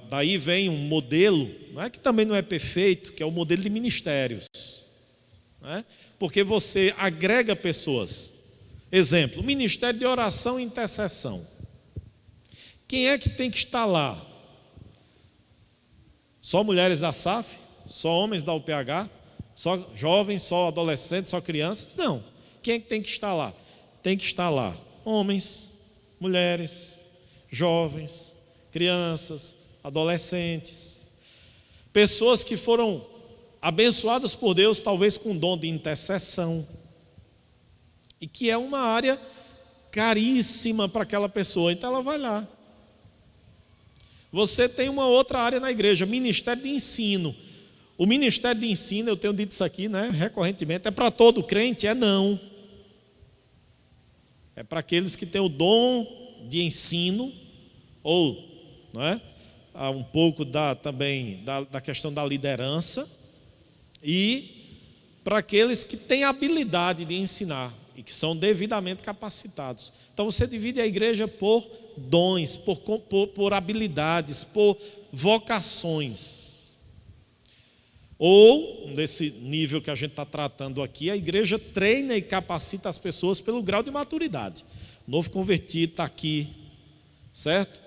Daí vem um modelo, não é, que também não é perfeito, que é o modelo de ministérios, não é? Porque você agrega pessoas. Exemplo, ministério de oração e intercessão. Quem é que tem que estar lá? Só mulheres da SAF? Só homens da UPH? Só jovens? Só adolescentes? Só crianças? Não. Quem é que tem que estar lá? Tem que estar lá homens, mulheres, jovens, crianças, adolescentes, pessoas que foram abençoadas por Deus, talvez com dom de intercessão, e que é uma área caríssima para aquela pessoa, então ela vai lá. Você tem uma outra área na igreja, ministério de ensino. O ministério de ensino, eu tenho dito isso aqui, né, recorrentemente, é para todo crente? É não. É para aqueles que têm o dom de ensino, ou, não é, um pouco também da questão da liderança, e para aqueles que têm habilidade de ensinar e que são devidamente capacitados. Então você divide a igreja por dons, por habilidades, por vocações. Ou, nesse nível que a gente está tratando aqui, a igreja treina e capacita as pessoas pelo grau de maturidade. O novo convertido está aqui, certo?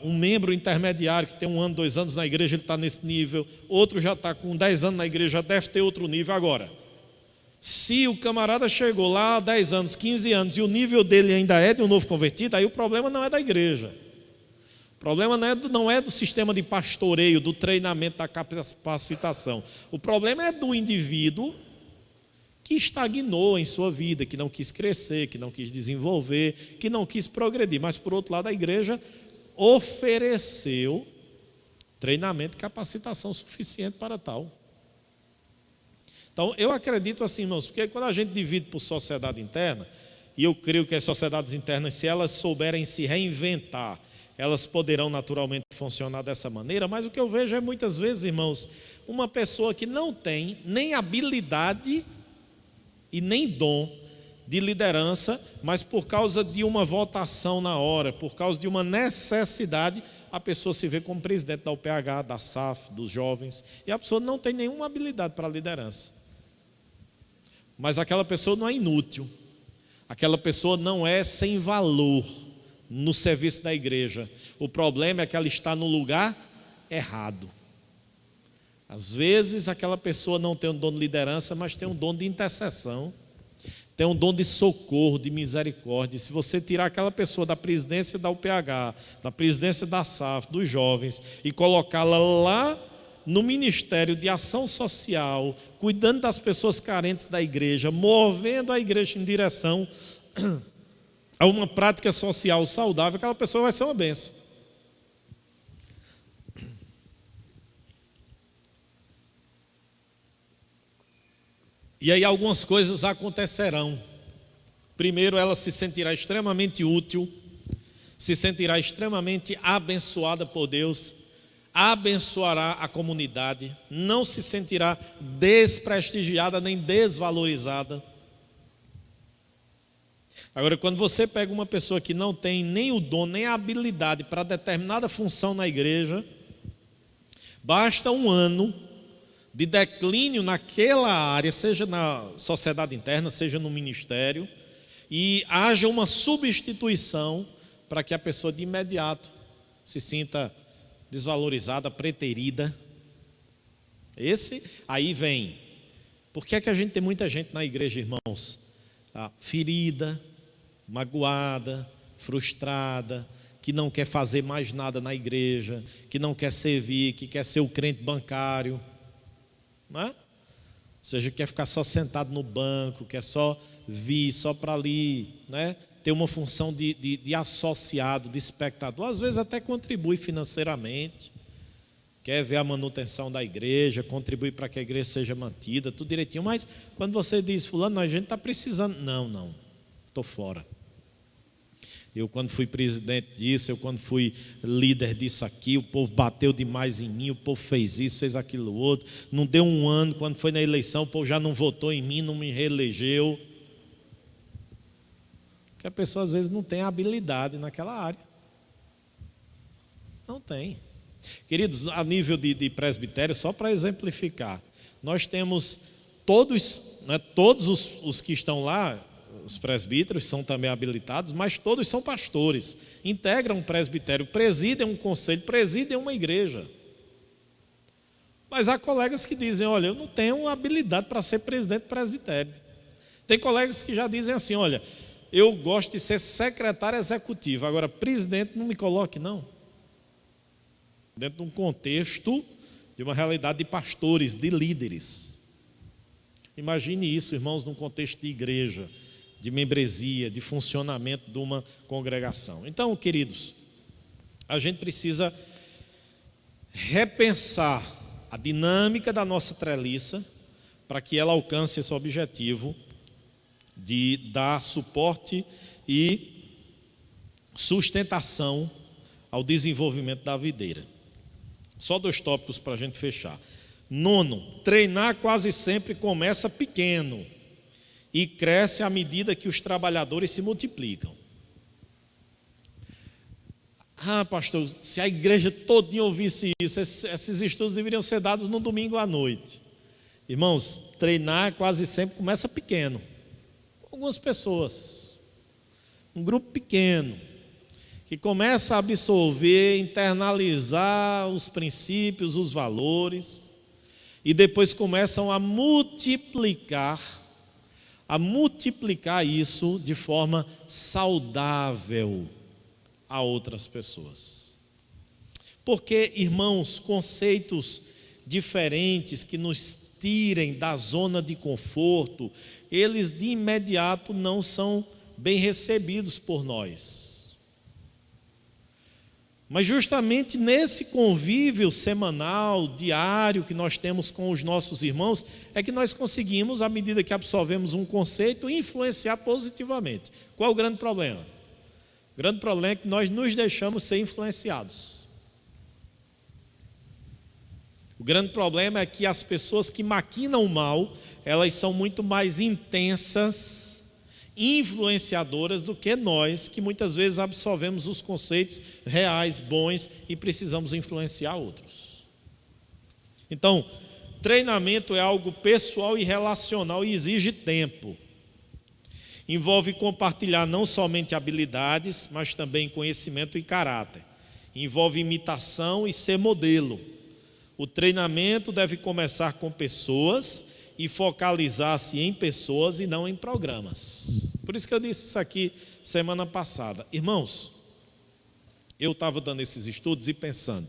Um membro intermediário que tem 1 ano, 2 anos na igreja, ele está nesse nível. Outro já está com 10 anos na igreja, já deve ter outro nível. Agora, se o camarada chegou lá há 10 anos, 15 anos, e o nível dele ainda é de um novo convertido, aí o problema não é da igreja. O problema não é do sistema de pastoreio, do treinamento, da capacitação. O problema é do indivíduo que estagnou em sua vida, que não quis crescer, que não quis desenvolver, que não quis progredir. Mas, por outro lado, a igreja ofereceu treinamento e capacitação suficiente para tal. Então, eu acredito assim, irmãos, porque quando a gente divide por sociedade interna, e eu creio que as sociedades internas, se elas souberem se reinventar, elas poderão naturalmente funcionar dessa maneira, mas o que eu vejo é muitas vezes, irmãos, uma pessoa que não tem nem habilidade e nem dom de liderança, mas por causa de uma votação na hora, por causa de uma necessidade, a pessoa se vê como presidente da UPH, da SAF, dos jovens, e a pessoa não tem nenhuma habilidade para a liderança. Mas aquela pessoa não é inútil, aquela pessoa não é sem valor no serviço da igreja. O problema é que ela está no lugar errado. Às vezes aquela pessoa não tem um dom de liderança, mas tem um dom de intercessão, tem um dom de socorro, de misericórdia. Se você tirar aquela pessoa da presidência da UPH, da presidência da SAF, dos jovens, e colocá-la lá no ministério de ação social, cuidando das pessoas carentes da igreja, movendo a igreja em direção a uma prática social saudável, aquela pessoa vai ser uma bênção. E aí algumas coisas acontecerão. Primeiro, ela se sentirá extremamente útil, se sentirá extremamente abençoada por Deus, abençoará a comunidade, não se sentirá desprestigiada nem desvalorizada. Agora, quando você pega uma pessoa que não tem nem o dom, nem a habilidade para determinada função na igreja, basta 1 ano de declínio naquela área, seja na sociedade interna, seja no ministério, e haja uma substituição para que a pessoa de imediato se sinta desvalorizada, preterida. Esse aí vem. Por que é que a gente tem muita gente na igreja, irmãos? Ferida, magoada, frustrada, que não quer fazer mais nada na igreja, que não quer servir, que quer ser o crente bancário, não é? Ou seja, quer ficar só sentado no banco, quer só vir, só para ali, né? Ter uma função de associado, de espectador, às vezes até contribui financeiramente, quer ver a manutenção da igreja, contribui para que a igreja seja mantida, tudo direitinho, mas quando você diz, fulano, a gente está precisando, não, estou fora. Eu quando fui presidente disso, eu quando fui líder disso aqui, o povo bateu demais em mim, o povo fez isso, fez aquilo outro, não deu 1 ano, quando foi na eleição, o povo já não votou em mim, não me reelegeu. Porque a pessoa às vezes não tem habilidade naquela área. Não tem. Queridos, a nível de presbitério, só para exemplificar, nós temos todos, né, todos os que estão lá, os presbíteros são também habilitados, mas todos são pastores, integram um presbitério, presidem um conselho, presidem uma igreja. Mas há colegas que dizem, olha, eu não tenho habilidade para ser presidente do presbitério. Tem colegas que já dizem assim, olha, eu gosto de ser secretário executivo, agora presidente não me coloque não. Dentro de um contexto de uma realidade de pastores, de líderes. Imagine isso, irmãos, num contexto de igreja, de membresia, de funcionamento de uma congregação. Então, queridos, a gente precisa repensar a dinâmica da nossa treliça para que ela alcance esse objetivo de dar suporte e sustentação ao desenvolvimento da videira. Só 2 tópicos para a gente fechar. Nono, treinar quase sempre começa pequeno e cresce à medida que os trabalhadores se multiplicam. Ah, pastor, se a igreja todinha ouvisse isso, esses estudos deveriam ser dados no domingo à noite. Irmãos, treinar quase sempre começa pequeno, com algumas pessoas, um grupo pequeno, que começa a absorver, internalizar os princípios, os valores, e depois começam a multiplicar isso de forma saudável a outras pessoas. Porque, irmãos, conceitos diferentes que nos tirem da zona de conforto, eles de imediato não são bem recebidos por nós. Mas justamente nesse convívio semanal, diário que nós temos com os nossos irmãos, é que nós conseguimos, à medida que absorvemos um conceito, influenciar positivamente. Qual é o grande problema? O grande problema é que nós nos deixamos ser influenciados. O grande problema é que as pessoas que maquinam o mal, elas são muito mais intensas, influenciadoras do que nós, que muitas vezes absorvemos os conceitos reais, bons, e precisamos influenciar outros. Então, treinamento é algo pessoal e relacional e exige tempo. Envolve compartilhar não somente habilidades, mas também conhecimento e caráter. Envolve imitação e ser modelo. O treinamento deve começar com pessoas e focalizar-se em pessoas e não em programas. Por isso que eu disse isso aqui semana passada. Irmãos, eu estava dando esses estudos e pensando,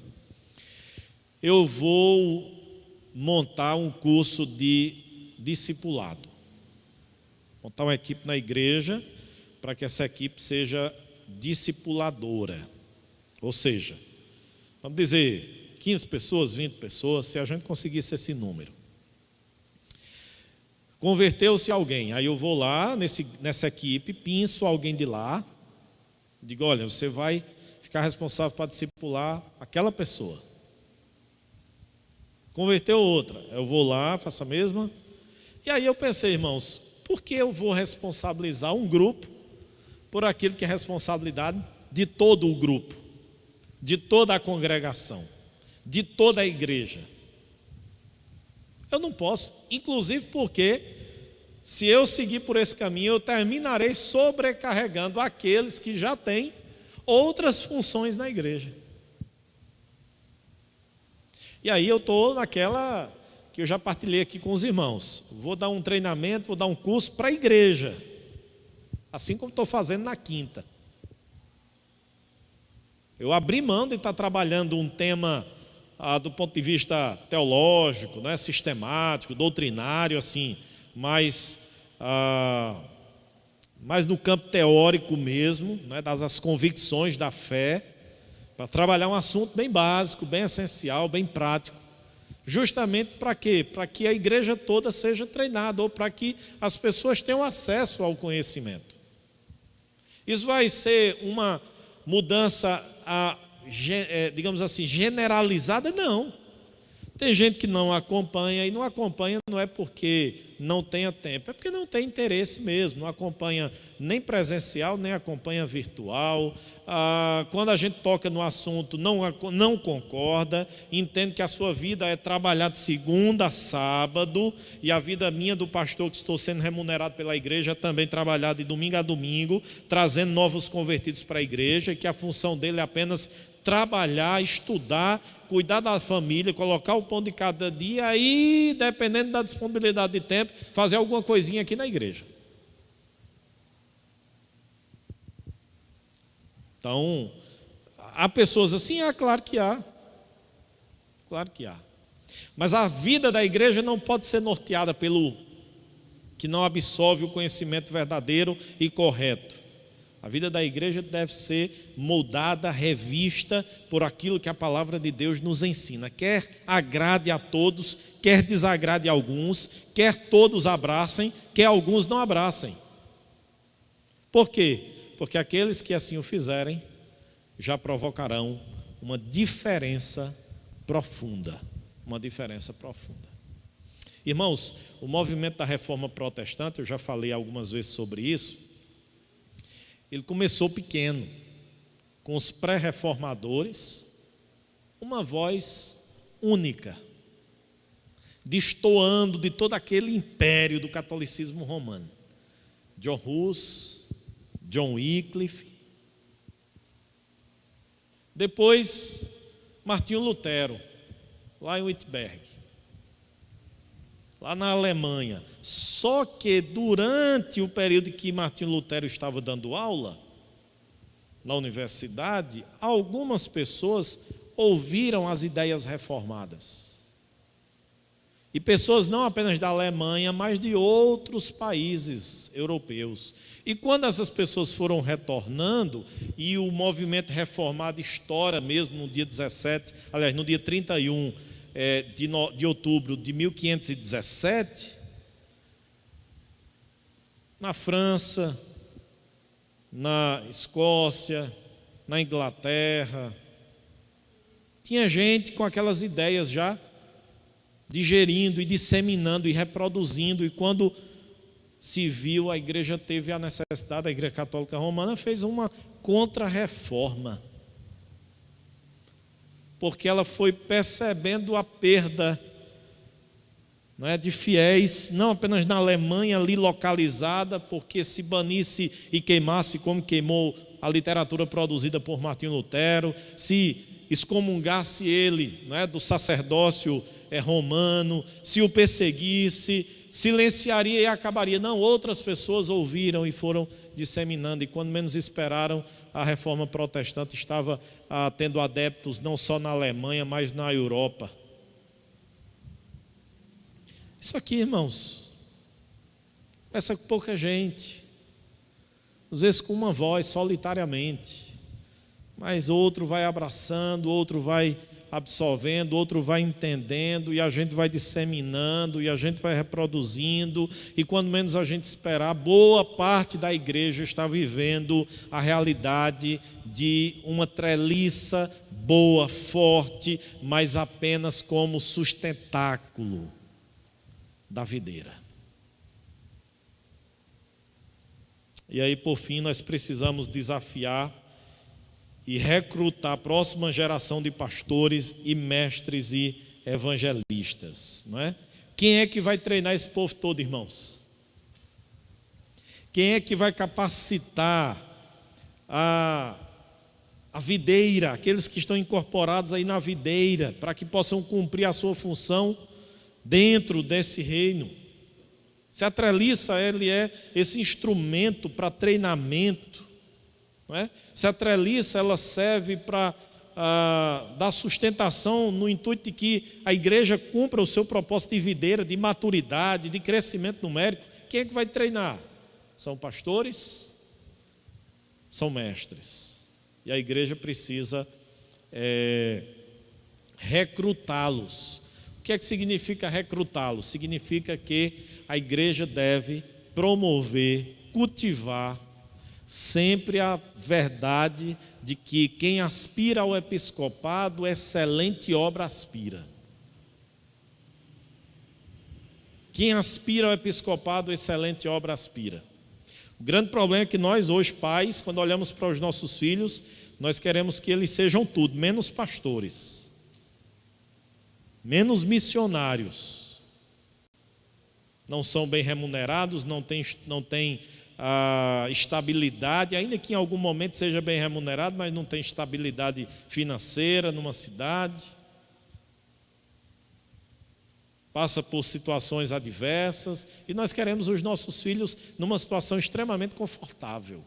eu vou montar um curso de discipulado. Montar uma equipe na igreja para que essa equipe seja discipuladora. Ou seja, vamos dizer, 15 pessoas, 20 pessoas, se a gente conseguisse esse número. Converteu-se alguém, aí eu vou lá nessa equipe, pinço alguém de lá, digo, olha, você vai ficar responsável para discipular aquela pessoa. Converteu outra, eu vou lá, faço a mesma. E aí eu pensei, irmãos, por que eu vou responsabilizar um grupo por aquilo que é responsabilidade de todo o grupo, de toda a congregação, de toda a igreja? Eu não posso, inclusive porque se eu seguir por esse caminho, eu terminarei sobrecarregando aqueles que já têm outras funções na igreja. E aí eu estou naquela que eu já partilhei aqui com os irmãos. Vou dar um treinamento, vou dar um curso para a igreja, assim como estou fazendo na quinta. Eu abri mão de estar trabalhando um tema do ponto de vista teológico, né, sistemático, doutrinário, assim, mais no campo teórico mesmo, né, das convicções da fé, para trabalhar um assunto bem básico, bem essencial, bem prático. Justamente para quê? Para que a igreja toda seja treinada, ou para que as pessoas tenham acesso ao conhecimento. Isso vai ser uma mudança, digamos assim, generalizada? Não. Tem gente que não acompanha, e não acompanha não é porque não tenha tempo, é porque não tem interesse mesmo, não acompanha nem presencial, nem acompanha virtual. Quando a gente toca no assunto, não concorda, entende que a sua vida é trabalhar de segunda a sábado, e a vida minha do pastor, que estou sendo remunerado pela igreja, é também trabalhar de domingo a domingo, trazendo novos convertidos para a igreja, e que a função dele é apenas trabalhar, estudar, cuidar da família, colocar o pão de cada dia e, dependendo da disponibilidade de tempo, fazer alguma coisinha aqui na igreja. Então, há pessoas assim? Claro que há. Claro que há. Mas a vida da igreja não pode ser norteada pelo que não absorve o conhecimento verdadeiro e correto. A vida da igreja deve ser moldada, revista por aquilo que a palavra de Deus nos ensina. Quer agrade a todos, quer desagrade a alguns, quer todos abracem, quer alguns não abracem. Por quê? Porque aqueles que assim o fizerem já provocarão uma diferença profunda uma diferença profunda. Irmãos, o movimento da Reforma Protestante, eu já falei algumas vezes sobre isso, ele começou pequeno, com os pré-reformadores, uma voz única, destoando de todo aquele império do catolicismo romano. John Hus, John Wycliffe. Depois, Martinho Lutero, lá em Wittenberg, lá na Alemanha. Só que durante o período que Martinho Lutero estava dando aula na universidade, algumas pessoas ouviram as ideias reformadas. E pessoas não apenas da Alemanha, mas de outros países europeus. E quando essas pessoas foram retornando, e o movimento reformado estoura mesmo no dia 17, aliás, no dia 31 de outubro de 1517, na França, na Escócia, na Inglaterra, tinha gente com aquelas ideias já digerindo e disseminando e reproduzindo, e quando se viu, a igreja teve a necessidade, a Igreja Católica Romana fez uma contra-reforma, porque ela foi percebendo a perda, não é, de fiéis, não apenas na Alemanha ali localizada, porque se banisse e queimasse como queimou a literatura produzida por Martinho Lutero, se excomungasse ele, não é, do sacerdócio romano, se o perseguisse, silenciaria e acabaria. Não, outras pessoas ouviram e foram disseminando, e quando menos esperaram, a Reforma Protestante estava tendo adeptos não só na Alemanha, mas na Europa. Isso aqui, irmãos, essa pouca gente, às vezes com uma voz, solitariamente, mas outro vai abraçando, outro vai absorvendo, outro vai entendendo, e a gente vai disseminando, e a gente vai reproduzindo, e quando menos a gente esperar, boa parte da igreja está vivendo a realidade de uma treliça boa, forte, mas apenas como sustentáculo da videira. E aí, por fim, nós precisamos desafiar e recrutar a próxima geração de pastores e mestres e evangelistas, não é? Quem é que vai treinar esse povo todo, irmãos? Quem é que vai capacitar a videira, aqueles que estão incorporados aí na videira, para que possam cumprir a sua função dentro desse reino? Se a treliça, ele é esse instrumento para treinamento, não é? Se a treliça, ela serve para dar sustentação no intuito de que a igreja cumpra o seu propósito de videira, de maturidade, de crescimento numérico, quem é que vai treinar? São pastores, são mestres, e a igreja precisa recrutá-los. O que é que significa recrutá-los? Significa que a igreja deve promover, cultivar sempre a verdade de que quem aspira ao episcopado, excelente obra aspira. Quem aspira ao episcopado, excelente obra aspira. O grande problema é que nós hoje, pais, quando olhamos para os nossos filhos, nós queremos que eles sejam tudo, menos pastores, menos missionários. Não são bem remunerados, não têm a estabilidade, ainda que em algum momento seja bem remunerado, mas não tem estabilidade financeira numa cidade, passa por situações adversas, e nós queremos os nossos filhos numa situação extremamente confortável.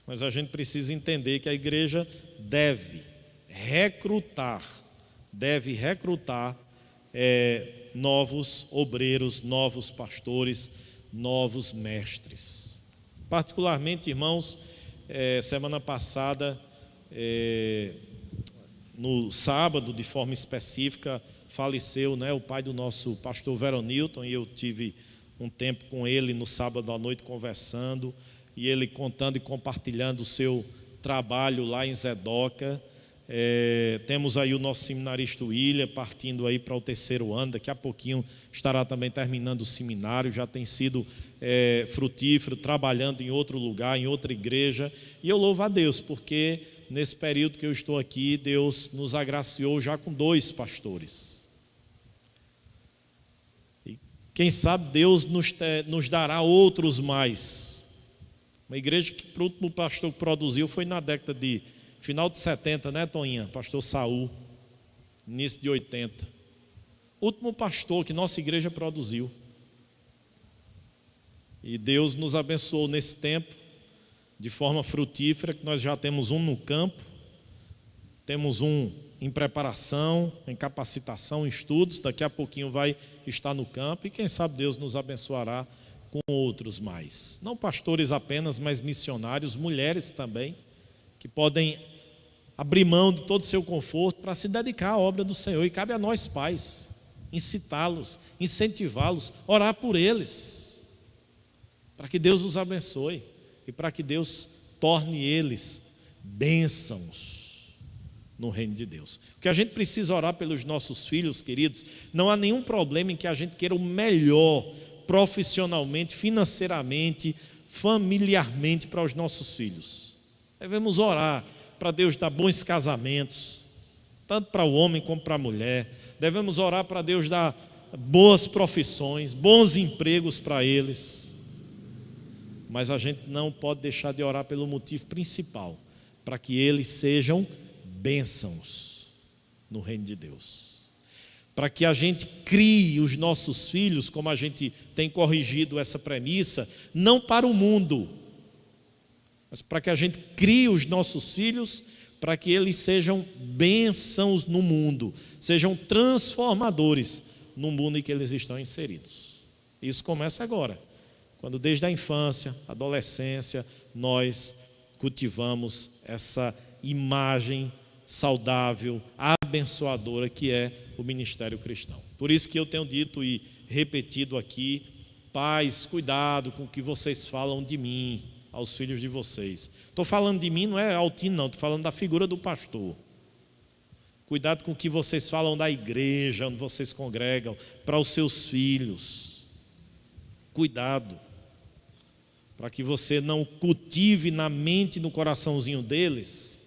Mas a gente precisa entender que a igreja deve recrutar novos obreiros, novos pastores, novos mestres. Particularmente, irmãos, semana passada, no sábado, de forma específica, faleceu, né, o pai do nosso pastor Veronilton, e eu tive um tempo com ele no sábado à noite conversando, e ele contando e compartilhando o seu trabalho lá em Zedoca. Temos aí o nosso seminarista William, partindo aí para o 3º ano, daqui a pouquinho estará também terminando o seminário, já tem sido frutífero, trabalhando em outro lugar, em outra igreja, e eu louvo a Deus, porque nesse período que eu estou aqui, Deus nos agraciou já com 2 pastores. E quem sabe Deus nos dará outros mais. Uma igreja que o último pastor que produziu foi na década de final de 70, né, Toninha? Pastor Saul, início de 80. Último pastor que nossa igreja produziu. E Deus nos abençoou nesse tempo, de forma frutífera, que nós já temos um no campo, temos um em preparação, em capacitação, em estudos, daqui a pouquinho vai estar no campo, e quem sabe Deus nos abençoará com outros mais. Não pastores apenas, mas missionários, mulheres também, que podem abrir mão de todo o seu conforto para se dedicar à obra do Senhor. E cabe a nós pais incitá-los, incentivá-los, orar por eles, para que Deus os abençoe e para que Deus torne eles bênçãos no reino de Deus. O que a gente precisa orar pelos nossos filhos, queridos, não há nenhum problema em que a gente queira o melhor profissionalmente, financeiramente, familiarmente para os nossos filhos. Devemos orar para Deus dar bons casamentos, tanto para o homem como para a mulher. Devemos orar para Deus dar boas profissões, bons empregos para eles. Mas a gente não pode deixar de orar pelo motivo principal, para que eles sejam bênçãos no reino de Deus. Para que a gente crie os nossos filhos, como a gente tem corrigido essa premissa, não para o mundo, mas para que a gente crie os nossos filhos, para que eles sejam bênçãos no mundo, sejam transformadores no mundo em que eles estão inseridos. Isso começa agora, quando desde a infância, adolescência, nós cultivamos essa imagem saudável, abençoadora que é o ministério cristão. Por isso que eu tenho dito e repetido aqui: pais, cuidado com o que vocês falam de mim aos filhos de vocês. Estou falando de mim, não é Altino não, estou falando da figura do pastor. Cuidado com o que vocês falam da igreja, onde vocês congregam, para os seus filhos. Cuidado, para que você não cultive na mente e no coraçãozinho deles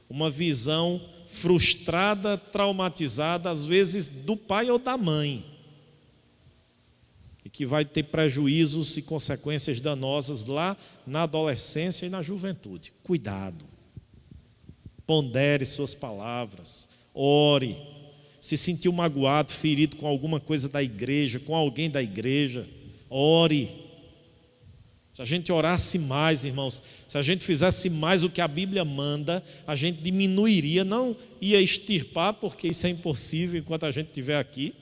uma visão frustrada, traumatizada, às vezes do pai ou da mãe, e que vai ter prejuízos e consequências danosas lá na adolescência e na juventude. Cuidado, pondere suas palavras, ore. Se sentiu magoado, ferido com alguma coisa da igreja, com alguém da igreja, ore. Se a gente orasse mais, irmãos, se a gente fizesse mais o que a Bíblia manda, a gente diminuiria, não ia extirpar, porque isso é impossível enquanto a gente estiver aqui,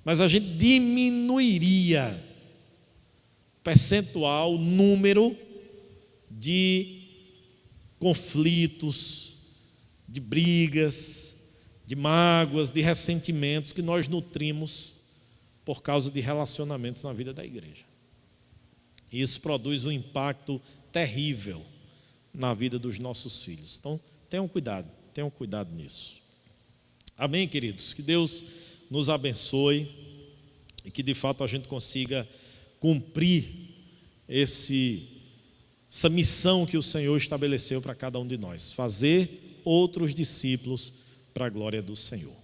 mas a gente diminuiria percentual, número de conflitos, de brigas, de mágoas, de ressentimentos que nós nutrimos por causa de relacionamentos na vida da igreja. Isso produz um impacto terrível na vida dos nossos filhos. Então, tenham cuidado nisso. Amém, queridos? Que Deus nos abençoe e que de fato a gente consiga cumprir essa missão que o Senhor estabeleceu para cada um de nós: fazer outros discípulos para a glória do Senhor.